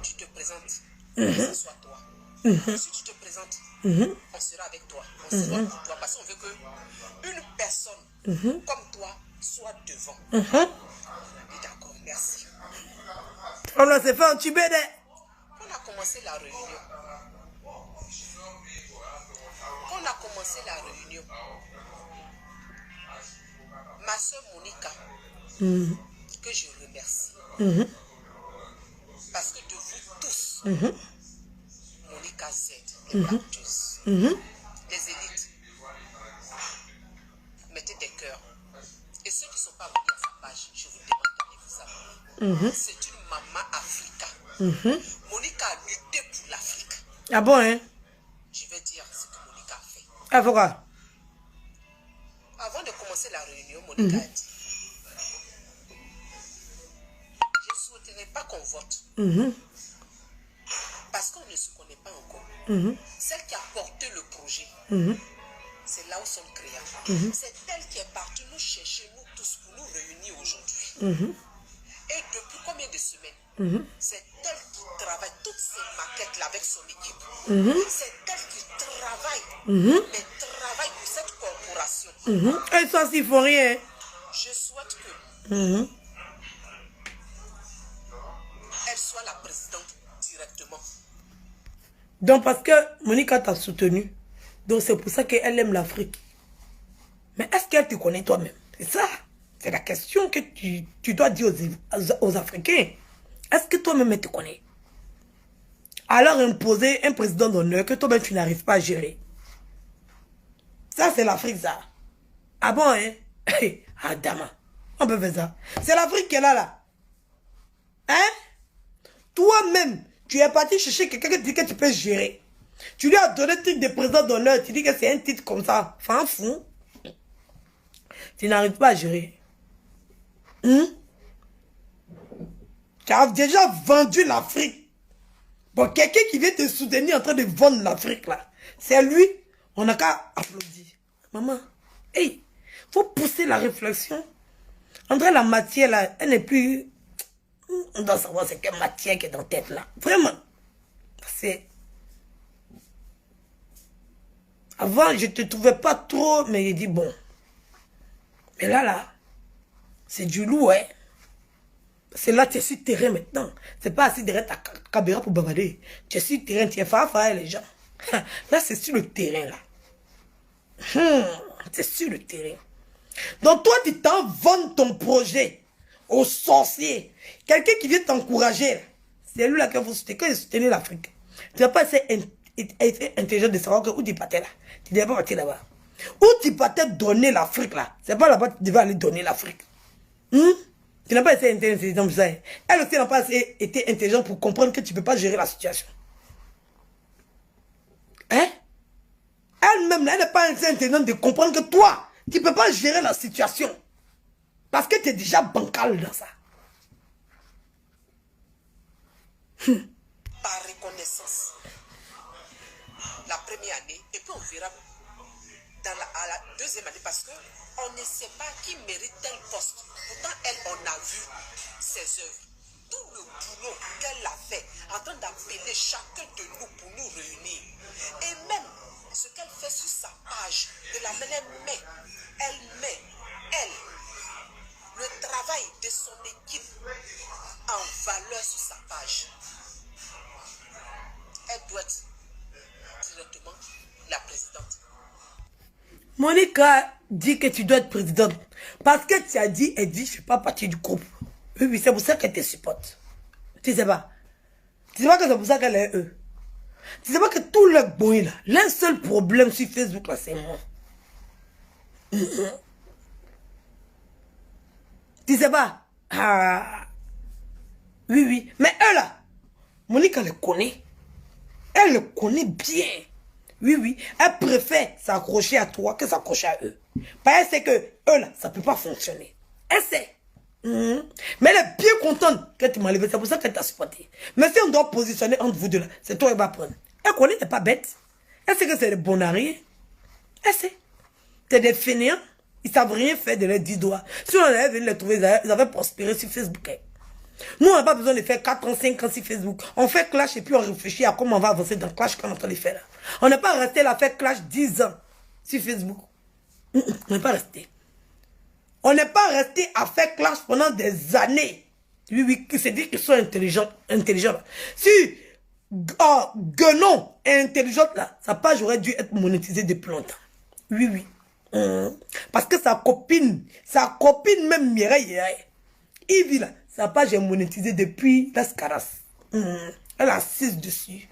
C: tu te présentes. Que ce soit toi. Si tu te présentes, on sera avec toi. On se voit pour toi. Parce qu'on veut qu'une personne comme toi soit devant. On a dit d'accord, merci.
B: On a s'est fait entuber de.
C: On a commencé la réunion. Ma soeur Monica, que je remercie. Parce que de vous tous, Monica Z, les acteuses, les élites, mettez des cœurs. Et ceux qui ne sont pas abonnés à sa page, je vous demande d'aller vous abonner. C'est une maman africaine. Monica a lutté pour l'Afrique.
B: Ah bon, hein?
C: Je vais dire ce que Monica a fait.
B: Avocat.
C: Avant de commencer la réunion, Monica a dit, je ne souhaiterais pas qu'on vote. Parce qu'on ne se connaît pas encore. Celle qui a porté le projet, c'est là où sont créants. C'est elle qui est partie nous chercher, nous tous, pour nous réunir aujourd'hui. Et depuis combien de semaines, c'est elle qui travaille toutes ces maquettes-là avec son équipe. C'est elle qui travaille, mais travaille pour cette corporation.
B: Et ça, s'il faut rien.
C: Je souhaite que elle soit la présidente directement.
B: Donc, parce que Monica t'a soutenu. Donc, c'est pour ça qu'elle aime l'Afrique. Mais est-ce qu'elle te connaît toi-même? C'est ça. C'est la question que tu dois dire aux Africains. Est-ce que toi-même elle te connaît? Alors imposer un président d'honneur que toi-même tu n'arrives pas à gérer. Ça, c'est l'Afrique, ça. Ah bon, hein? Ah, dama. On peut faire ça. C'est l'Afrique qui est là. Hein? Toi-même, tu es parti chercher quelqu'un qui dit que tu peux gérer. Tu lui as donné le titre de président d'honneur. Tu dis que c'est un titre comme ça. Enfin, fou. Tu n'arrives pas à gérer. Tu as déjà vendu l'Afrique. Bon, quelqu'un qui vient te soutenir en train de vendre l'Afrique, là. C'est lui. On n'a qu'à applaudir. Maman, hey, faut pousser la réflexion. André, la matière, là, elle n'est plus... On doit savoir c'est quelle matière qui est dans la tête, là. Vraiment. C'est... Avant, je ne te trouvais pas trop, mais il dit bon. Mais là, c'est du lourd, hein. C'est là, tu es sur terrain maintenant. C'est pas assis derrière ta caméra pour bavarder. Tu es sur terrain, tu es faire les gens. Là, c'est sur le terrain, là. C'est sur le terrain. Donc, toi, tu t'en vends ton projet aux sorciers. Quelqu'un qui vient t'encourager, c'est lui là que vous soutenez. Quand il soutenait l'Afrique, tu n'as pas assez intelligent de savoir que où tu partais là. Tu ne devais pas partir là-bas. Où tu partais donner l'Afrique là. C'est pas là-bas que tu devais aller donner l'Afrique. Tu n'as pas été intelligent pour ça. Elle aussi n'a pas été intelligente pour comprendre que tu ne peux pas gérer la situation. Hein? Elle-même, elle n'est pas assez intelligente de comprendre que toi, tu ne peux pas gérer la situation. Parce que tu es déjà bancal dans ça.
C: Par reconnaissance, la première année, et puis on verra à la deuxième année, parce qu'on ne sait pas qui mérite tel poste. Pourtant, elle, on a vu ses œuvres. Tout le boulot qu'elle a fait, en train d'appeler chacun de nous pour nous réunir. Et même ce qu'elle fait sur sa page, de la manière elle met, le travail de son équipe en valeur sur sa page. Elle doit être directement la présidente.
B: Monica dit que tu dois être présidente. Parce que tu as dit, elle dit, je ne fais pas partie du groupe. Oui, c'est pour ça qu'elle te supporte. Tu sais pas. Tu sais pas que c'est pour ça qu'elle est eux. Tu sais pas que tout le bruit là, l'un seul problème sur Facebook là, c'est moi. Tu sais pas. Ah. Oui. Mais eux là, Monica le connaît. Elle le connaît bien. Oui. Elle préfère s'accrocher à toi que s'accrocher à eux. Parce qu'elle sait que eux là, ça ne peut pas fonctionner. Elle sait. Mais elle est bien contente que tu m'as levé. C'est pour ça qu'elle t'a supporté. Mais si on doit positionner entre vous deux là, c'est toi qui va prendre. Elle connaît, elle n'est pas bête. Elle sait que c'est des bons à rien. Elle sait. C'est des fainéants. Ils ne savent rien faire de leurs 10 doigts. Si on avait venu les trouver, ils avaient prospéré sur Facebook. Nous, on n'a pas besoin de faire 4 ans, 5 ans sur Facebook. On fait Clash et puis on réfléchit à comment on va avancer dans Clash qu'on est en train de faire là. On n'est pas resté là à faire Clash 10 ans sur Facebook. On n'est pas resté. On n'est pas resté à faire Clash pendant des années. Oui, oui, c'est dire qu'ils sont intelligents. Si Guenon est intelligente là, sa page aurait dû être monétisée depuis longtemps. Oui, oui. Parce que sa copine même Mireille, Yves là, sa page est monétisée depuis Las Caras. Elle assise dessus.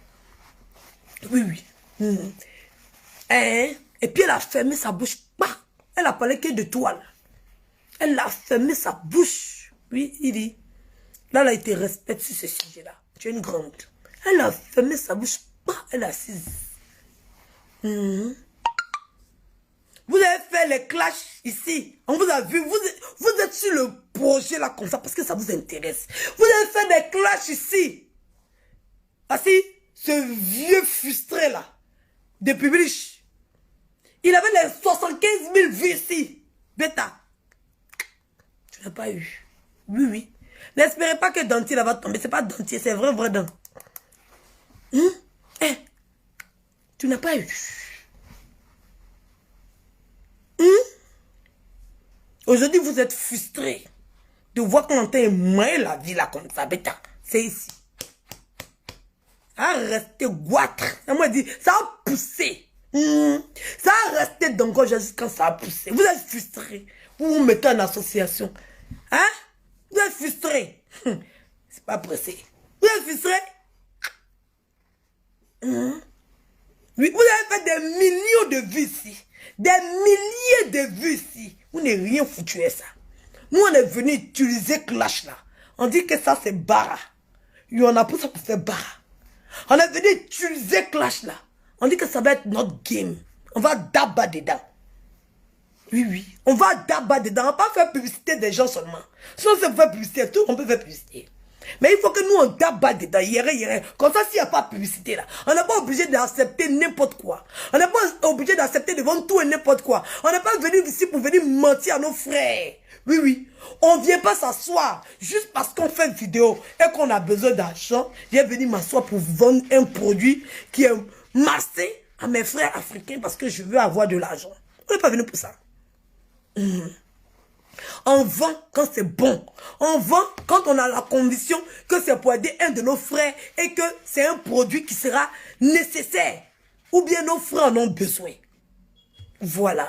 B: Oui, oui. Et puis elle a fermé sa bouche. Bah, elle a parlé que de toile. Elle a fermé sa bouche. Oui, il dit. Là, elle a été respectée sur ce sujet-là. Tu es une grande. Elle a fermé sa bouche. Bah, elle est assise. Vous avez fait les clashs ici. On vous a vu. Vous êtes sur le projet là comme ça parce que ça vous intéresse. Vous avez fait des clashs ici. Ah si, ce vieux frustré là, de public, il avait les 75 000 vues ici. Bêta. Tu n'as pas eu. Oui, oui. N'espérez pas que Dentier là va tomber. C'est pas Dentier, c'est vrai dent. Tu n'as pas eu. Aujourd'hui, vous êtes frustré de voir qu'on entend émailler la vie là comme ça. Bêta, c'est ici. Ça a resté goitre. Ça m'a dit, ça a poussé. Ça a resté dans le gorge quand ça a poussé. Vous êtes frustré. Vous vous mettez en association. Hein? Vous êtes frustré. C'est pas pressé. Vous êtes frustré? Oui, vous avez fait des millions de vues ici. Des milliers de vues ici. Vous n'avez rien foutu à ça. Nous, on est venu utiliser Clash là. On dit que ça, c'est Bara. Et on a pris ça pour faire Bara. On est venu utiliser Clash là. On dit que ça va être notre game. On va d'abord dedans. Oui, oui. On va d'abord dedans. On ne va pas faire publicité des gens seulement. Si on sait faire publicité, tout, on peut faire publicité. Mais il faut que nous, on d'abord dedans. Comme ça, s'il n'y a pas de publicité là, on n'est pas obligé d'accepter n'importe quoi. On n'est pas obligé d'accepter devant tout et n'importe quoi. On n'est pas venu ici pour venir mentir à nos frères. Oui, oui. On ne vient pas s'asseoir juste parce qu'on fait une vidéo et qu'on a besoin d'argent. Je viens venir m'asseoir pour vendre un produit qui est massé à mes frères africains parce que je veux avoir de l'argent. On n'est pas venu pour ça. On vend quand c'est bon. On vend quand on a la conviction que c'est pour aider un de nos frères et que c'est un produit qui sera nécessaire. Ou bien nos frères en ont besoin. Voilà.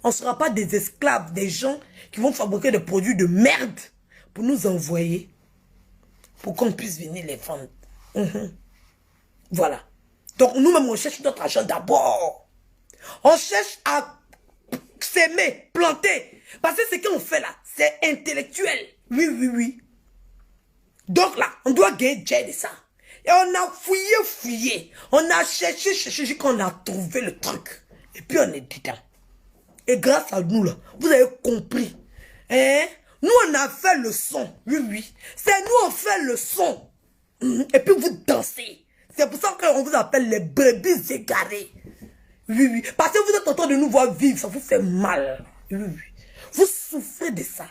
B: On ne sera pas des esclaves, des gens qui vont fabriquer des produits de merde pour nous envoyer, pour qu'on puisse venir les vendre. Voilà. Donc nous-mêmes, on cherche notre argent d'abord. On cherche à s'aimer, planter. Parce que ce qu'on fait là, c'est intellectuel. Oui, oui, oui. Donc là, on doit gagner de ça. Et on a fouillé. On a cherché, qu'on a trouvé le truc. Et puis on est dedans. Et grâce à nous là, vous avez compris. Hein? Nous, on a fait le son. Oui, oui. C'est nous, on fait le son. Et puis vous dansez. C'est pour ça qu'on vous appelle les brebis égarées. Oui, oui. Parce que vous êtes en train de nous voir vivre, ça vous fait mal. Oui, oui. Vous souffrez de ça.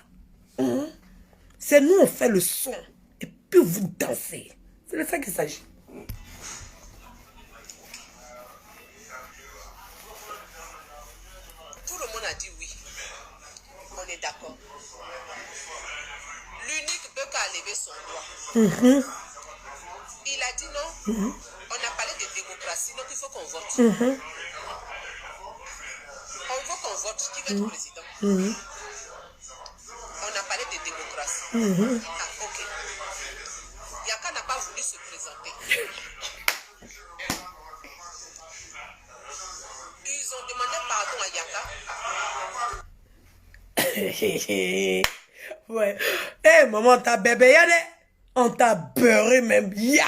B: C'est nous, on fait le son. Et puis vous dansez. C'est de ça qu'il s'agit.
C: Tout le monde a dit oui. On est d'accord. L'unique peut qu'à lever son doigt. Il a dit non. On a parlé de démocratie, donc il faut qu'on vote. On veut qu'on vote. Qui veut être président? On a parlé de démocratie. Ah, ok. Yaka n'a pas voulu se présenter. Ils ont demandé pardon à Yaka.
B: Ouais. Eh, maman, t'as bébé, y'a on t'a beurré même. Ya!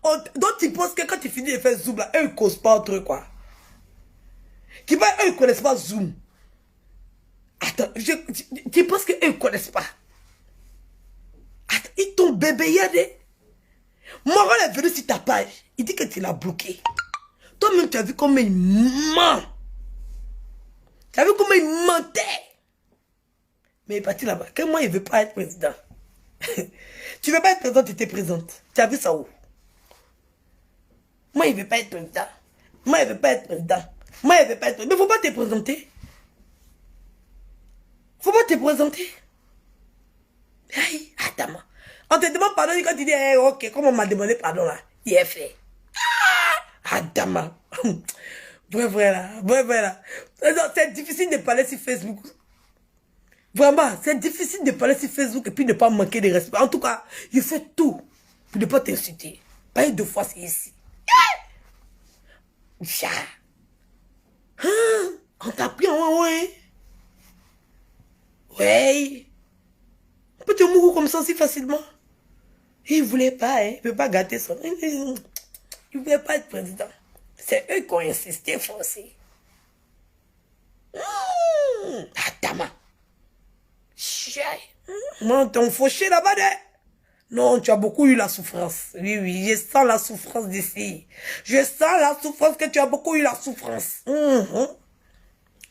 B: Donc, tu penses que quand tu finis de faire Zoom, là, eux, ils causent pas entre quoi? Qui va, eux, ils connaissent pas Zoom. Attends, tu penses que eux, ils connaissent pas? Attends, ils t'ont bébé, y'a Moran est venu sur ta page. Il dit que tu l'as bloqué. Toi-même, tu as vu comment il ment. Tu as vu comment il mentait. Mais il est parti là-bas. Que moi, il ne veut pas être président. Tu veux pas être président, tu étais présente. Tu as vu ça où? Moi, il veut pas être président. Moi, il veut pas être président. Moi, il veut pas être président. Mais faut pas te présenter. Faut pas te présenter. Aïe, attends. On te demande pardon quand tu dis, hey, ok, comme on m'a demandé pardon là, il est fait. Attends. Vrai là. C'est difficile de parler sur Facebook. Vraiment, c'est difficile de parler sur Facebook et puis ne pas manquer de respect. En tout cas, je fais tout pour ne pas t'insulter. Pas une deux fois, c'est ici. On t'a pris en ouais. Ouais. On peut te mourir comme ça si facilement. Il voulait pas, hein. Il veut pas gâter son... Il voulait pas être président. C'est eux qui ont insisté, forcé. Attends. Non, t'es fauché là-bas, non, tu as beaucoup eu la souffrance. Oui, je sens la souffrance d'ici. Je sens la souffrance que tu as beaucoup eu la souffrance.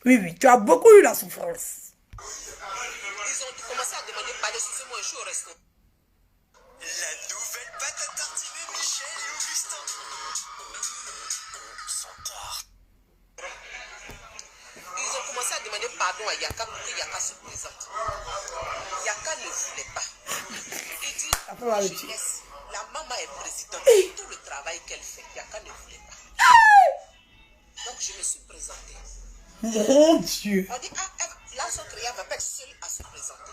B: Oui, tu as beaucoup eu la souffrance.
C: Ils ont commencé à demander pardon, excusez-moi, je suis au resto.
A: La nouvelle pâte à tartiner Michel et Augustin. Santard.
C: Ils ont commencé à demander pardon à Yaka pour que Yaka se présente. Yaka ne voulait pas. Il dit, jeunesse, la maman est présidente. Tout le travail qu'elle fait, Yaka ne voulait pas. Donc je me suis présentée.
B: Mon Dieu.
C: On dit, la Socréa ne va pas être seule à se présenter.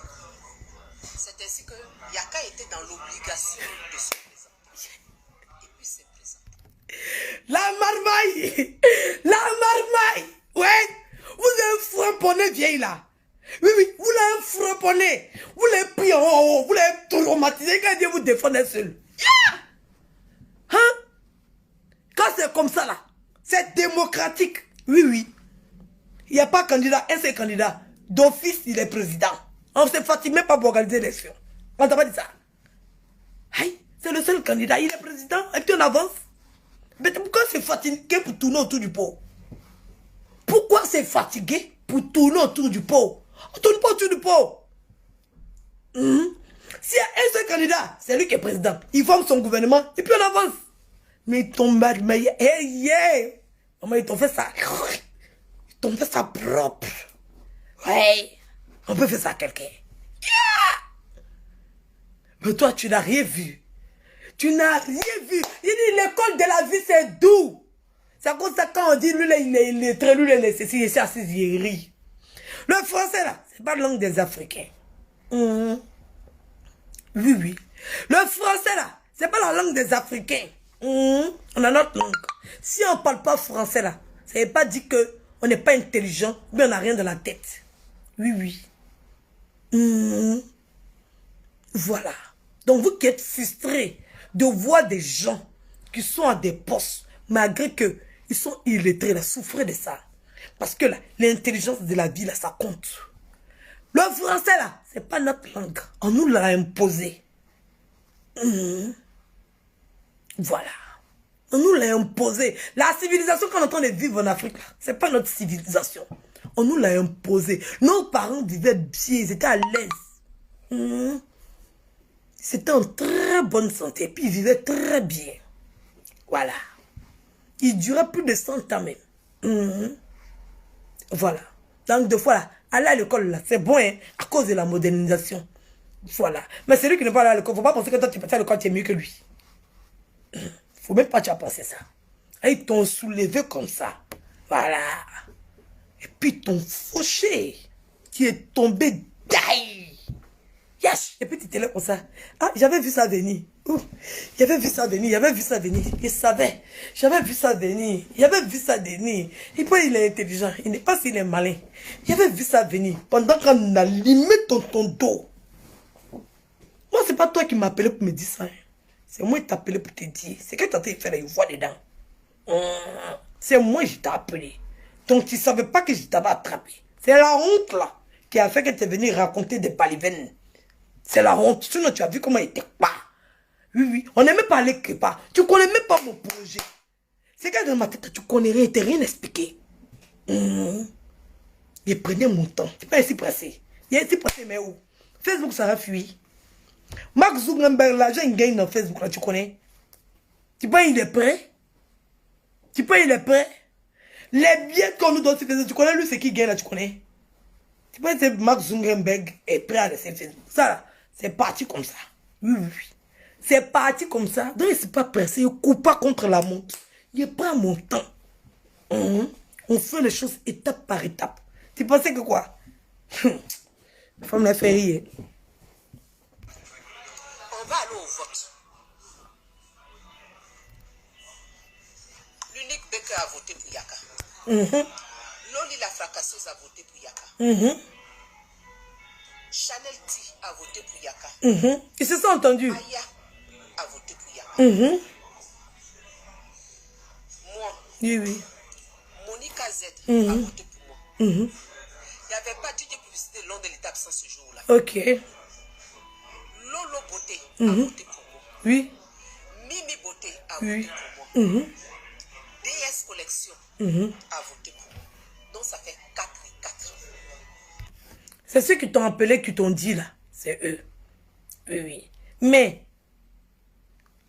C: C'est ainsi que Yaka était dans l'obligation de se présenter. Et puis s'est présenté.
B: La marmaille. Ouais. Vous avez framponné vieille là. Oui, vous l'avez framponné. Vous l'avez pris en haut. Vous l'avez traumatisé. Quand Dieu vous défendait seul. Hein? Quand c'est comme ça là, c'est démocratique. Oui. Il n'y a pas candidat, un seul candidat. D'office, il est président. On ne se fatigue même pas pour organiser l'élection. On t'a pas dit ça. Aïe, c'est le seul candidat, il est président. Et puis on avance. Mais pourquoi c'est fatigué pour tourner autour du pot? Pourquoi c'est fatigué pour tourner autour du pot? On ne tourne pas autour du pot. S'il y a un seul candidat, c'est lui qui est président. Il forme son gouvernement et puis on avance. Mais ils t'ont mal, mais ils t'ont fait ça. Ils t'ont fait ça propre. Ouais. On peut faire ça à quelqu'un. Mais toi, tu n'as rien vu. Tu n'as rien vu. Il dit l'école de la vie, c'est doux. C'est comme ça quand on dit, lui, il est très, lui, il est ceci, il est assis, il rit. Le français, là, c'est pas la langue des Africains. Oui. Le français, là, c'est pas la langue des Africains. On a notre langue. Si on ne parle pas français, là, ça ne veut pas dire qu'on n'est pas intelligent, mais on n'a rien dans la tête. Oui. Voilà. Donc, vous qui êtes frustrés de voir des gens qui sont à des postes, malgré qu'ils sont illettrés, là, souffrez de ça. Parce que l'intelligence de la vie, là, ça compte. Le français, là, c'est pas notre langue. On nous l'a imposé. Voilà. On nous l'a imposé. La civilisation qu'on est en train de vivre en Afrique, c'est pas notre civilisation. On nous l'a imposé. Nos parents vivaient bien, ils étaient à l'aise. C'était en très bonne santé. Puis ils vivaient très bien. Voilà. Ils duraient plus de 100 ans même. Voilà. Donc, deux fois, là, aller à l'école, là, c'est bon, hein, à cause de la modernisation. Voilà. Mais c'est lui qui n'est pas allé à l'école. Faut pas penser que toi, tu peux faire l'école, tu es mieux que lui. Faut même pas tu as pensé ça. Et ils t'ont soulevé comme ça. Voilà. Et puis ils t'ont fauché. Tu es tombé d'aïe. Yes. Et puis tu t'es là comme ça. Ah, j'avais vu ça venir. J'avais vu ça venir. Je savais. J'avais vu ça venir. Et puis il est intelligent. Il n'est pas s'il est malin. J'avais vu ça venir. Pendant qu'on a limé ton dos. Moi, c'est pas toi qui m'as appelé pour me dire ça. C'est moi qui t'ai appelé pour te dire. C'est que tu as fait une voix dedans. C'est moi qui t'ai appelé. Donc tu ne savais pas que je t'avais attrapé. C'est la honte là qui a fait que tu es venu raconter des balivennes. C'est la honte. Sinon tu as vu comment il était pas. Oui. On n'aimait pas aller quelque part. Tu ne connais même pas mon projet. C'est que dans ma tête, tu connais rien. Tu n'as rien expliqué. Je prenais mon temps. Tu n'es pas ici pressé. Il est ici pressé, mais où? Facebook, ça va fuir. Mark Zuckerberg, l'argent, il gagne dans Facebook, là, tu connais? Tu penses qu'il est prêt? Tu penses qu'il est prêt? Les billets qu'on nous donne sur Facebook, tu connais lui, c'est qui gagne, là, tu connais? Tu penses que Mark Zuckerberg est prêt à laisser Facebook? Ça, là, c'est parti comme ça. Oui, oui, oui. C'est parti comme ça. Donc, il ne s'est pas pressé, il ne coupe pas contre la montre. Il prend mon temps. On fait les choses étape par étape. Tu pensais que quoi? La femme l'a fait rire.
C: On va aller au vote. L'unique Becker a voté pour Yaka. Loli la fracasseuse a voté pour Yaka. Chanel T a voté pour Yaka.
B: Ils se sont entendus.
C: Aya a voté pour Yaka. Moi,
B: Oui, oui.
C: Monica Z a voté pour moi. Il n'y avait pas de publicité le long de l'étape sans ce jour-là.
B: Ok.
C: Lolo Beauté a voté pour moi.
B: Oui.
C: Mimi Beauté a voté pour moi. DS Collection a voté pour moi. Donc ça fait 4 et 4.
B: C'est ceux qui t'ont appelé, qui t'ont dit là. C'est eux. Oui, oui. Mais,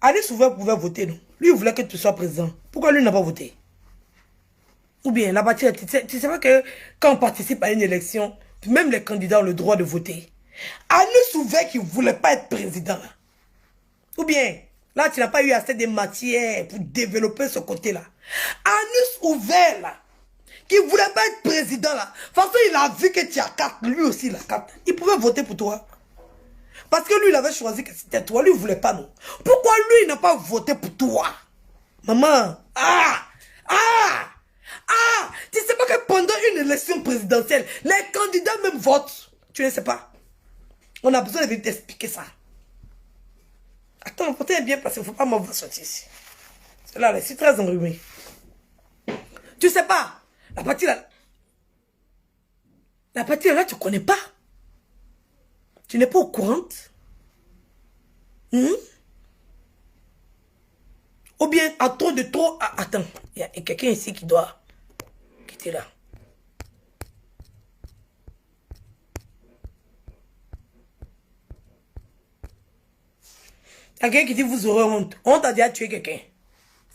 B: Alice Ouvert pouvait voter, non? Lui, il voulait que tu sois président. Pourquoi lui n'a pas voté? Ou bien, là-bas, tu sais pas que quand on participe à une élection, même les candidats ont le droit de voter. Alice Ouvert qui ne voulait pas être président, là. Ou bien, là, tu n'as pas eu assez de matière pour développer ce côté-là. Alice Ouvert, là, qui ne voulait pas être président, là. De toute façon, il a vu que tu as carte, lui aussi, la carte. Il pouvait voter pour toi. Parce que lui, il avait choisi que c'était toi. Lui, il ne voulait pas, non. Pourquoi lui, il n'a pas voté pour toi? Maman, tu ne sais pas que pendant une élection présidentielle, les candidats même votent. Tu ne sais pas. On a besoin de t'expliquer ça. Attends, mon côté est bien parce qu'il ne faut pas m'avoir sorti ici. C'est là, c'est très enrhumé. Tu sais pas. La partie là, tu ne connais pas. Tu n'es pas au courant. Ou bien, attends de trop. Attends, il y a quelqu'un ici qui doit quitter là. Quelqu'un qui dit vous aurez honte. Honte a déjà tué quelqu'un.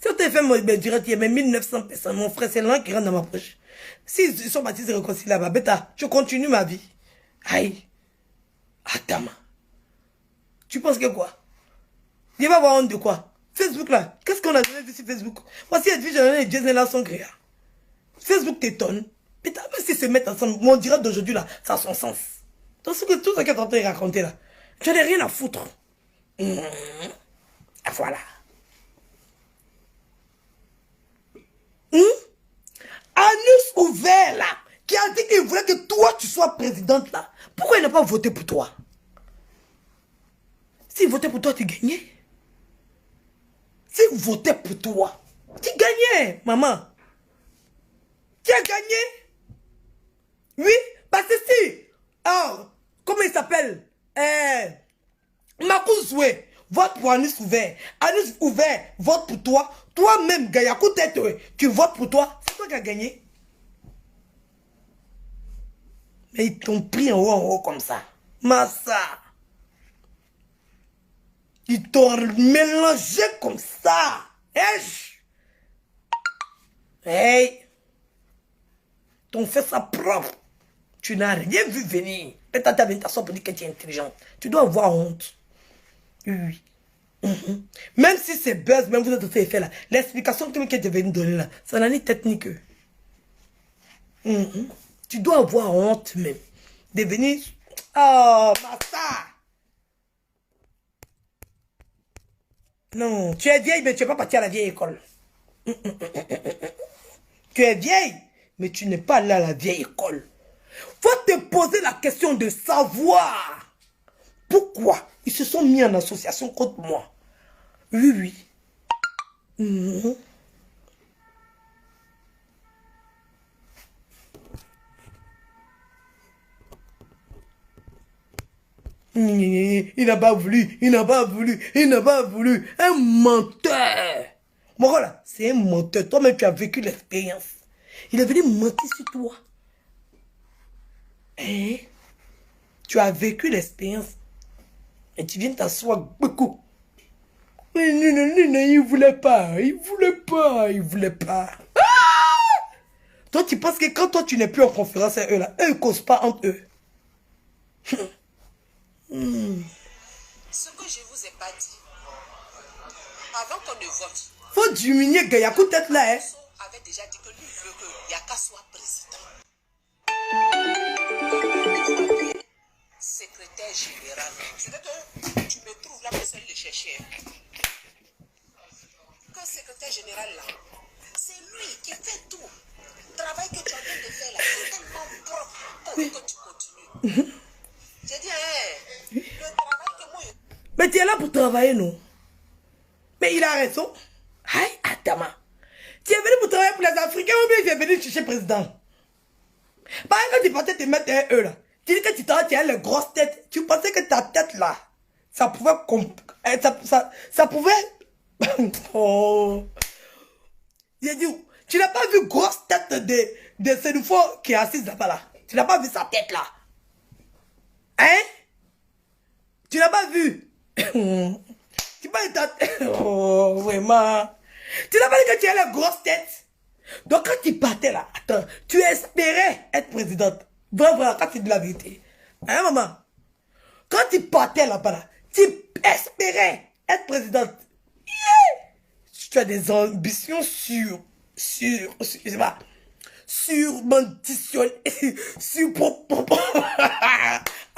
B: Si on t'a fait mon direct, il y a même 1900 personnes. Mon frère, c'est l'un qui rentre dans ma poche. S'ils sont partis se réconcilier là-bas, bêta, je continue ma vie. Aïe. Attends. Tu penses que quoi? Il va avoir honte de quoi? Facebook là, qu'est-ce qu'on a jamais vu sur Facebook? Voici cette vie, j'en ai des là sont créés. Facebook t'étonne. Putain, même s'ils se mettent ensemble, mon direct d'aujourd'hui là, ça a son sens. Tout ce que tu es en train de raconter là, j'en ai rien à foutre. Voilà. Anus ouvert là, qui a dit qu'il voulait que toi tu sois présidente là. Pourquoi il n'a pas voté pour toi? S'il votait pour toi, tu gagnais. S'il votait pour toi, tu gagnais, maman. Tu as gagné. Oui, parce que si, comment il s'appelle? Makouzoué, vote pour Anus ouvert. Anus ouvert, vote pour toi. Toi-même, Gayakou tête, tu votes pour toi. C'est toi qui as gagné. Mais ils t'ont pris en haut comme ça. Massa. Ils t'ont mélangé comme ça. Hey. T'ont fait ça propre. Tu n'as rien vu venir. Peut-être t'as t'asseoir pour dire que tu es intelligente. Tu dois avoir honte. Oui. Même si c'est buzz, même vous êtes fait effet là. L'explication que tu es venu donner là, ça n'a ni tête ni queue. Tu dois avoir honte même. De venir. Oh, Massa. Non, tu es vieille, mais tu n'es pas parti à la vieille école. Tu es vieille, mais tu n'es pas allé à la vieille école. Faut te poser la question de savoir pourquoi ils se sont mis en association contre moi. Oui, oui. Il n'a pas voulu, il n'a pas voulu, il n'a pas voulu. Un menteur. Bon voilà, c'est un menteur. Toi-même, tu as vécu l'expérience. Il est venu mentir sur toi. Hein? Tu as vécu l'expérience. Et tu viens t'asseoir beaucoup. Il voulait pas, il voulait pas. Ah! Toi, tu penses que quand toi, tu n'es plus en conférence avec eux, là, eux ne causent pas entre eux.
C: Ce que je vous ai pas dit, avant qu'on ne vote,
B: Faut diminuer Gayakou tête là, hein.
C: Sow avait déjà dit que lui veut que Yaka soit président. Secrétaire général. C'est-à-dire que tu me trouves là, personne le chercher. Que secrétaire général là, c'est lui qui fait tout. Le travail que tu as en train de faire là, c'est tellement propre pour que tu continues. J'ai dit, le travail que moi...
B: Mais tu es là pour travailler, non? Mais il a raison. Aïe, Adama. Tu es venu pour travailler pour les Africains ou bien tu es venu chercher le président? Par exemple, quand tu pensais te mettre un E là, tu dis que tu as les grosses têtes. Tu pensais que ta tête là, ça pouvait... Ça pouvait... Oh. J'ai dit, tu n'as pas vu grosse tête de Sénoufo qui est assise là-bas là. Tu n'as pas vu sa tête là. Hein? Tu n'as pas vu? Tu pas ta tête. Oh, vraiment. Tu n'as pas dit que tu as la grosse tête. Donc quand tu partais là, attends, tu espérais être présidente. Vraiment, quand tu dis la vérité. Hein, maman? Quand tu partais là-bas là, tu espérais être présidente. Yeah! Tu as des ambitions surmentitionnées.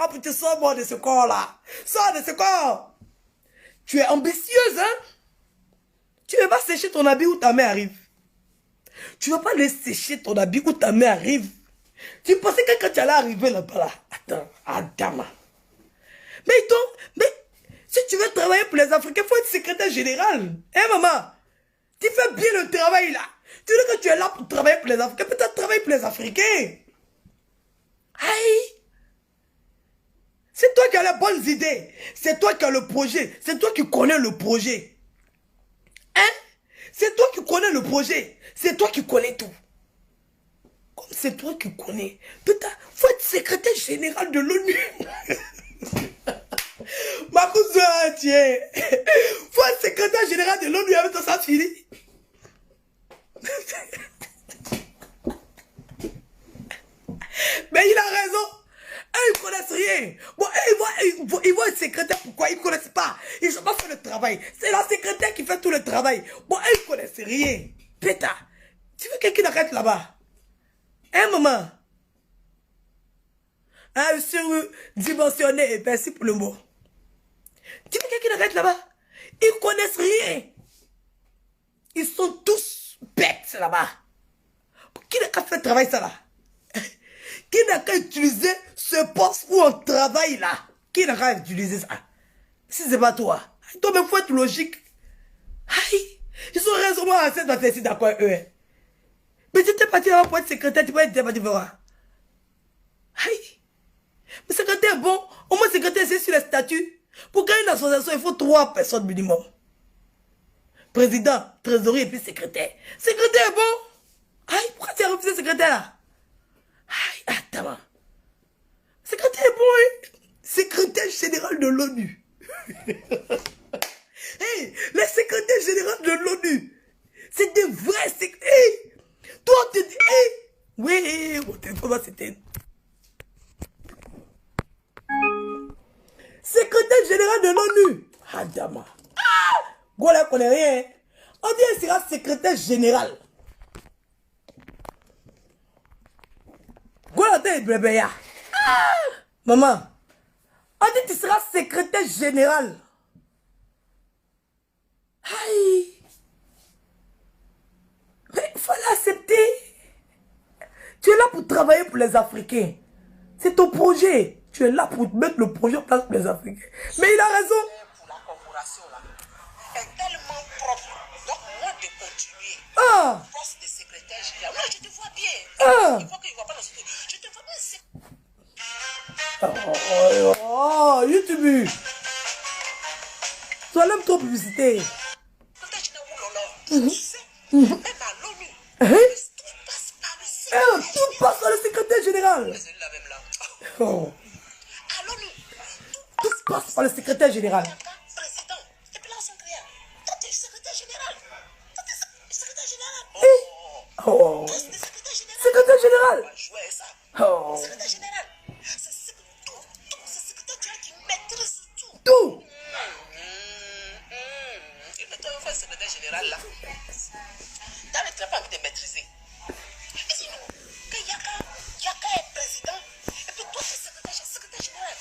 B: Ah, tu sors moi de ce corps là. Sors de ce corps. Tu es ambitieuse, hein? Tu ne veux pas sécher ton habit où ta mère arrive. Tu ne veux pas aller sécher ton habit où ta mère arrive. Tu pensais que quand tu allais arriver là-bas là. Attends, Adama. Mais si tu veux travailler pour les Africains, il faut être secrétaire général. Hein, maman? Tu fais bien le travail là. Tu dis que tu es là pour travailler pour les Africains. Peut-être travailler pour les Africains. Aïe. C'est toi qui as les bonnes idées. C'est toi qui as le projet. C'est toi qui connais le projet. Hein? C'est toi qui connais le projet. C'est toi qui connais tout. Comme c'est toi qui connais. Putain, faut être secrétaire général de l'ONU. Ma cousine, tiens. Faut être secrétaire général de l'ONU avec toi, ça finit. Mais il a raison. Eux, ils ne connaissent rien. Bon, ils vont être secrétaires. Pourquoi? Ils ne connaissent pas. Ils n'ont pas fait le travail. C'est la secrétaire qui fait tout le travail. Bon, eux, ils ne connaissent rien. Péta, tu veux quelqu'un arrête là-bas? Hein, maman? Hein, surdimensionné, merci pour le mot. Tu veux quelqu'un arrête là-bas? Ils ne connaissent rien. Ils sont tous bêtes là-bas. Qui n'a qu'à faire travail ça là? Qui n'a qu'à utiliser ce poste où on travaille là? Qui n'a qu'à utiliser ça? Si c'est pas toi, toi-même faut être logique. Aïe, ils sont raisonnablement assez dans tes sites d'accord eux. Mais tu t'es parti là pour être secrétaire, tu peux être parti voir. Aïe, mais secrétaire bon, au moins secrétaire c'est sur les statuts. Pour gagner une association, il faut 3 personnes minimum. Président, trésorier et puis secrétaire. Secrétaire bon. Aïe, pourquoi tu as refusé secrétaire là? Aïe, attends. Secrétaire bon, hein? Secrétaire général de l'ONU. Hey, le secrétaire général de l'ONU. C'est des vrais secrétaires. Hey, toi, tu dis, hey. Oui, mon téléphone, c'était. Secrétaire général de l'ONU. Adama. Ah! Gola connaît rien. On dit qu'il sera secrétaire général. Gola t'es bébé ya. Ah! Maman. On dit que tu seras secrétaire général. Aïe. Mais il faut l'accepter. Tu es là pour travailler pour les Africains. C'est ton projet. Tu es là pour mettre le projet en place pour les Africains. Mais il a raison.
C: Pour la corporation là, est tellement propre. Donc moi de continuer.
B: Ah.
C: Poste de secrétaire général. Non, je te vois bien.
B: Ah.
C: Il faut qu'il ne voit pas dans ce truc. Je te vois bien.
B: Oh, YouTube. Toi, l'aime trop publicité.
C: Tu sais, même à l'ONU, tout passe par le secrétaire.
B: Tout passe par le secrétaire général.
C: C'est là même là.
B: Oh.
C: À l'ONU, tout passe
B: passe par le secrétaire général.
C: Président. Et puis là, on s'en crie. Toi, tu es secrétaire général. Toi, tu es secrétaire général.
B: Oh.
C: Toi, tu es secrétaire général.
B: Secrétaire général.
C: On va jouer ça.
B: Oh.
C: Secrétaire général. C'est secrétaire général qui maîtrise tout.
B: Tout.
C: Et maintenant, on fait secrétaire général là. Dans le travail, pas envie de maîtriser. Et sinon, que Yaka est président, et puis toi, tu es secrétaire général.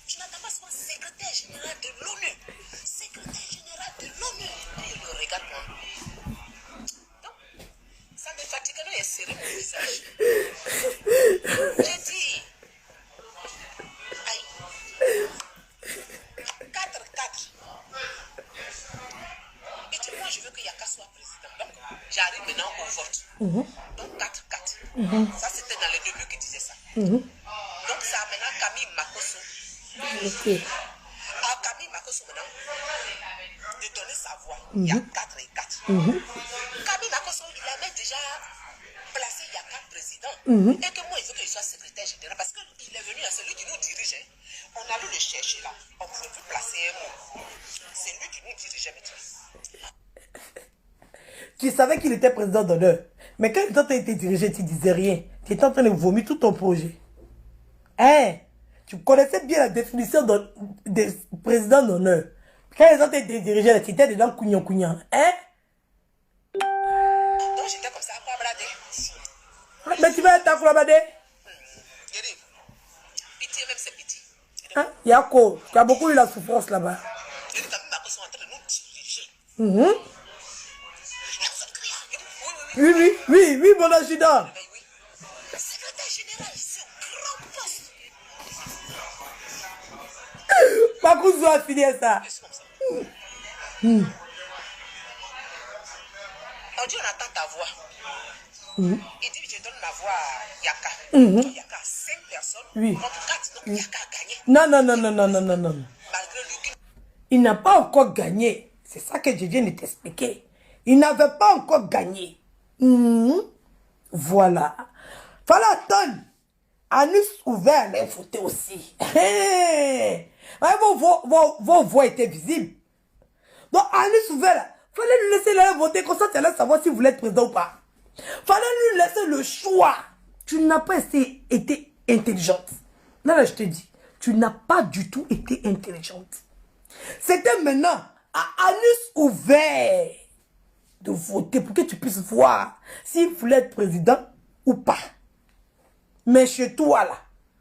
C: Tu n'entends pas souvent secrétaire général de l'ONU. Secrétaire général de l'ONU. Et il le regarde moi. Donc, ça me fatigue, il est serré mon visage. J'ai dit, aïe, 4-4. Et tu moi, je veux que Yaka soit président. Donc, j'arrive maintenant au vote. Donc, 4-4. Ça, c'était dans les débuts qui disaient ça. Donc, ça a maintenant Camille Makosso.
B: Ok.
C: À Camille Makosso, maintenant, de donner sa voix. Il y a 4 et 4. Camille Makosso, il avait déjà placé Yaka président. Et que moi, il veut qu'il soit secrétaire général. Parce qu'il est venu à celui qui nous dirigeait. On allait le chercher là. On ne pouvait plus placer un mot. C'est lui qui nous dirigeait maintenant.
B: Tu savais qu'il était président d'honneur. Mais quand il a été dirigé, tu disais rien. Tu étais en train de vomir tout ton projet. Hein? Tu connaissais bien la définition de président d'honneur. Quand ils ont été dirigés, tu étais dedans cougnon. Hein?
C: Donc j'étais comme ça, à quoi brader?
B: Mais tu vas être à quoi brader?
C: Pitié, même c'est pitié.
B: Hein? Yako, tu as beaucoup eu la souffrance là-bas.
C: Et les Camille Makosso sont en train de nous diriger.
B: Oui, mon adjudant.
C: Oui. Secrétaire général, c'est un grand poste.
B: Makosso a fini ça.
C: C'est comme ça. On dit on attend ta voix. Il dit je donne ma voix à Yaka. Donc Yaka a 5 personnes.
B: Oui.
C: Contre 4, donc Yaka a gagné.
B: Non.
C: Malgré lui.
B: Il n'a pas encore gagné. C'est ça que je viens de t'expliquer. Il n'avait pas encore gagné. Voilà. Fallait attendre. Anus ouvert, les voter aussi. Vos voix étaient visibles. Donc, Anus ouvert, là, fallait lui laisser la voter. Comme ça, tu allais savoir si vous voulez être président ou pas. Fallait lui laisser le choix. Tu n'as pas été intelligente. Là, je te dis, tu n'as pas du tout été intelligente. C'était maintenant à anus ouvert de voter pour que tu puisses voir s'il voulait être président ou pas. Mais chez toi, là,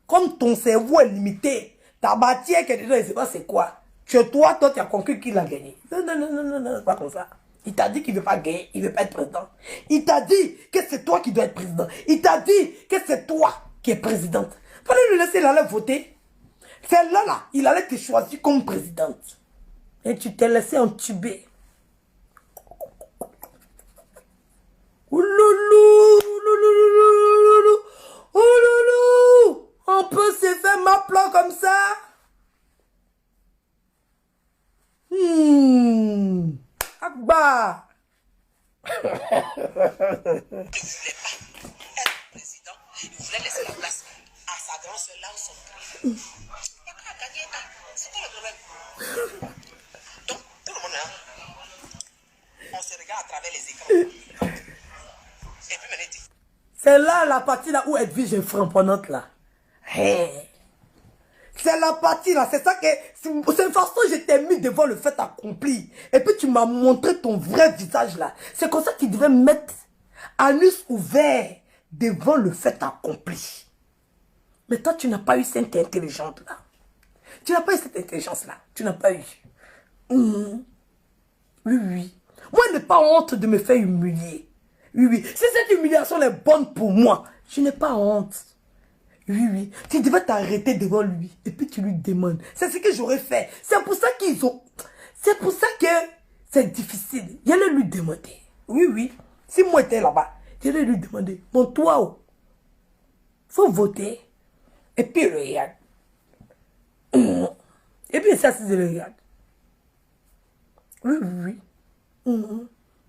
B: comme ton cerveau est limité, ta matière qui est dedans, je ne sais pas c'est quoi. Chez toi, tu as conclu qu'il a gagné. Non, c'est pas comme ça. Il t'a dit qu'il ne veut pas gagner, il ne veut pas être président. Il t'a dit que c'est toi qui dois être président. Il t'a dit que c'est toi qui es présidente. Il fallait lui laisser aller voter. Celle-là, il allait te choisir comme présidente. Et tu t'es laissé entuber. Ouloulou, on peut se faire ma plan comme ça? Akbar.
C: Il ne voulait pas être président. Il voulait laisser la place à sa grande soeur là où son cri. Yaka a gagné. C'est quoi le problème? Donc, tout le monde là, on se regarde à travers les écrans. Et puis, maintenant, dit.
B: C'est là la partie là où Edwige est frapponnante là. Hey. C'est la partie là, c'est ça que... C'est une façon que je t'ai mis devant le fait accompli. Et puis tu m'as montré ton vrai visage là. C'est comme ça que tu devais mettre anus ouvert devant le fait accompli. Mais toi, tu n'as pas eu cette intelligence là. Tu n'as pas eu cette intelligence là. Tu n'as pas eu. Oui. Moi, je n'ai pas honte de me faire humilier. Oui. Si cette humiliation est bonne pour moi, je n'ai pas honte. Oui. Tu devais t'arrêter devant lui. Et puis tu lui demandes. C'est ce que j'aurais fait. C'est pour ça qu'ils ont... C'est pour ça que c'est difficile. J'allais lui demander. Oui. Si moi j'étais là-bas, j'allais lui demander. Bon, toi, faut voter. Et puis il regarde. Et puis ça, c'est le regarde. Oui.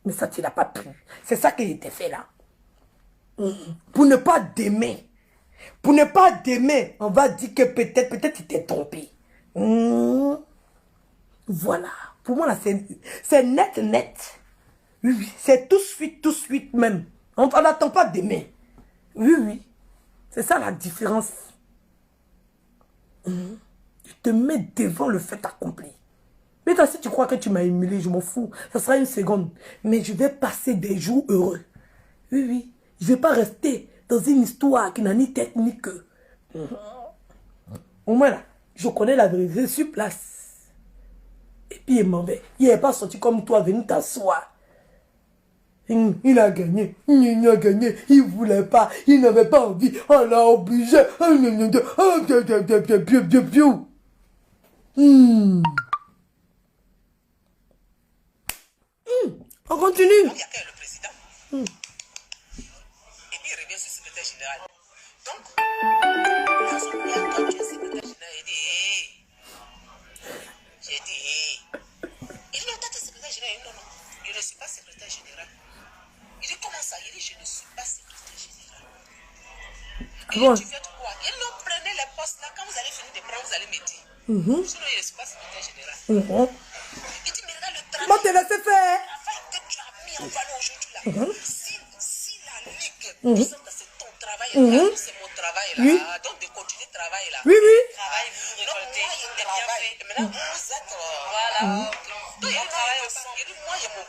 B: Mais ça, tu n'as pas pu. C'est ça qu'il était fait là. Pour ne pas t'aimer. Pour ne pas t'aimer, on va dire que peut-être tu t'es trompé. Voilà. Pour moi, là, c'est net, net. Oui, oui. C'est tout de suite même. On n'attend pas demain. Oui, oui. C'est ça la différence. Tu te mets devant le fait accompli. Mais toi, si tu crois que tu m'as humilié, je m'en fous. Ça sera une seconde. Mais je vais passer des jours heureux. Oui, oui. Je ne vais pas rester dans une histoire qui n'a ni tête ni queue. Au moins là, je connais la vérité. Je suis place. Et puis il m'en va. Il n'est pas sorti comme toi, venu t'asseoir. Il a gagné. Il a gagné. Il ne voulait pas. Il n'avait pas envie. On l'a obligé. On continue.
C: Il y a qu'un le président. Et puis il revient sur le secrétaire général. Donc, là, toi, tu es secrétaire général. J'ai dit, il dit, non, toi, tu es secrétaire général. Non, non, je ne suis pas secrétaire général. Il dit, comment ça? Il dit, je ne suis pas secrétaire général. Et
B: Bon.
C: tu fais quoi? Ils l'ont prenez les postes là. Quand vous allez finir de prendre, vous allez me dire. Sinon, je ne suis pas secrétaire général. Il dit, mais regarde le travail.
B: Moi, te laisser faire.
C: Que tu as mis en valeur aujourd'hui là. Si la ligue présente c'est ton travail là, c'est mon travail là,
B: Oui.
C: donc de continuer le travail là.
B: Oui, oui.
D: Travail, vous
C: Donc
D: récoltez.
C: moi je travaille. Et maintenant vous êtes
D: Voilà.
C: donc il dit moi je mon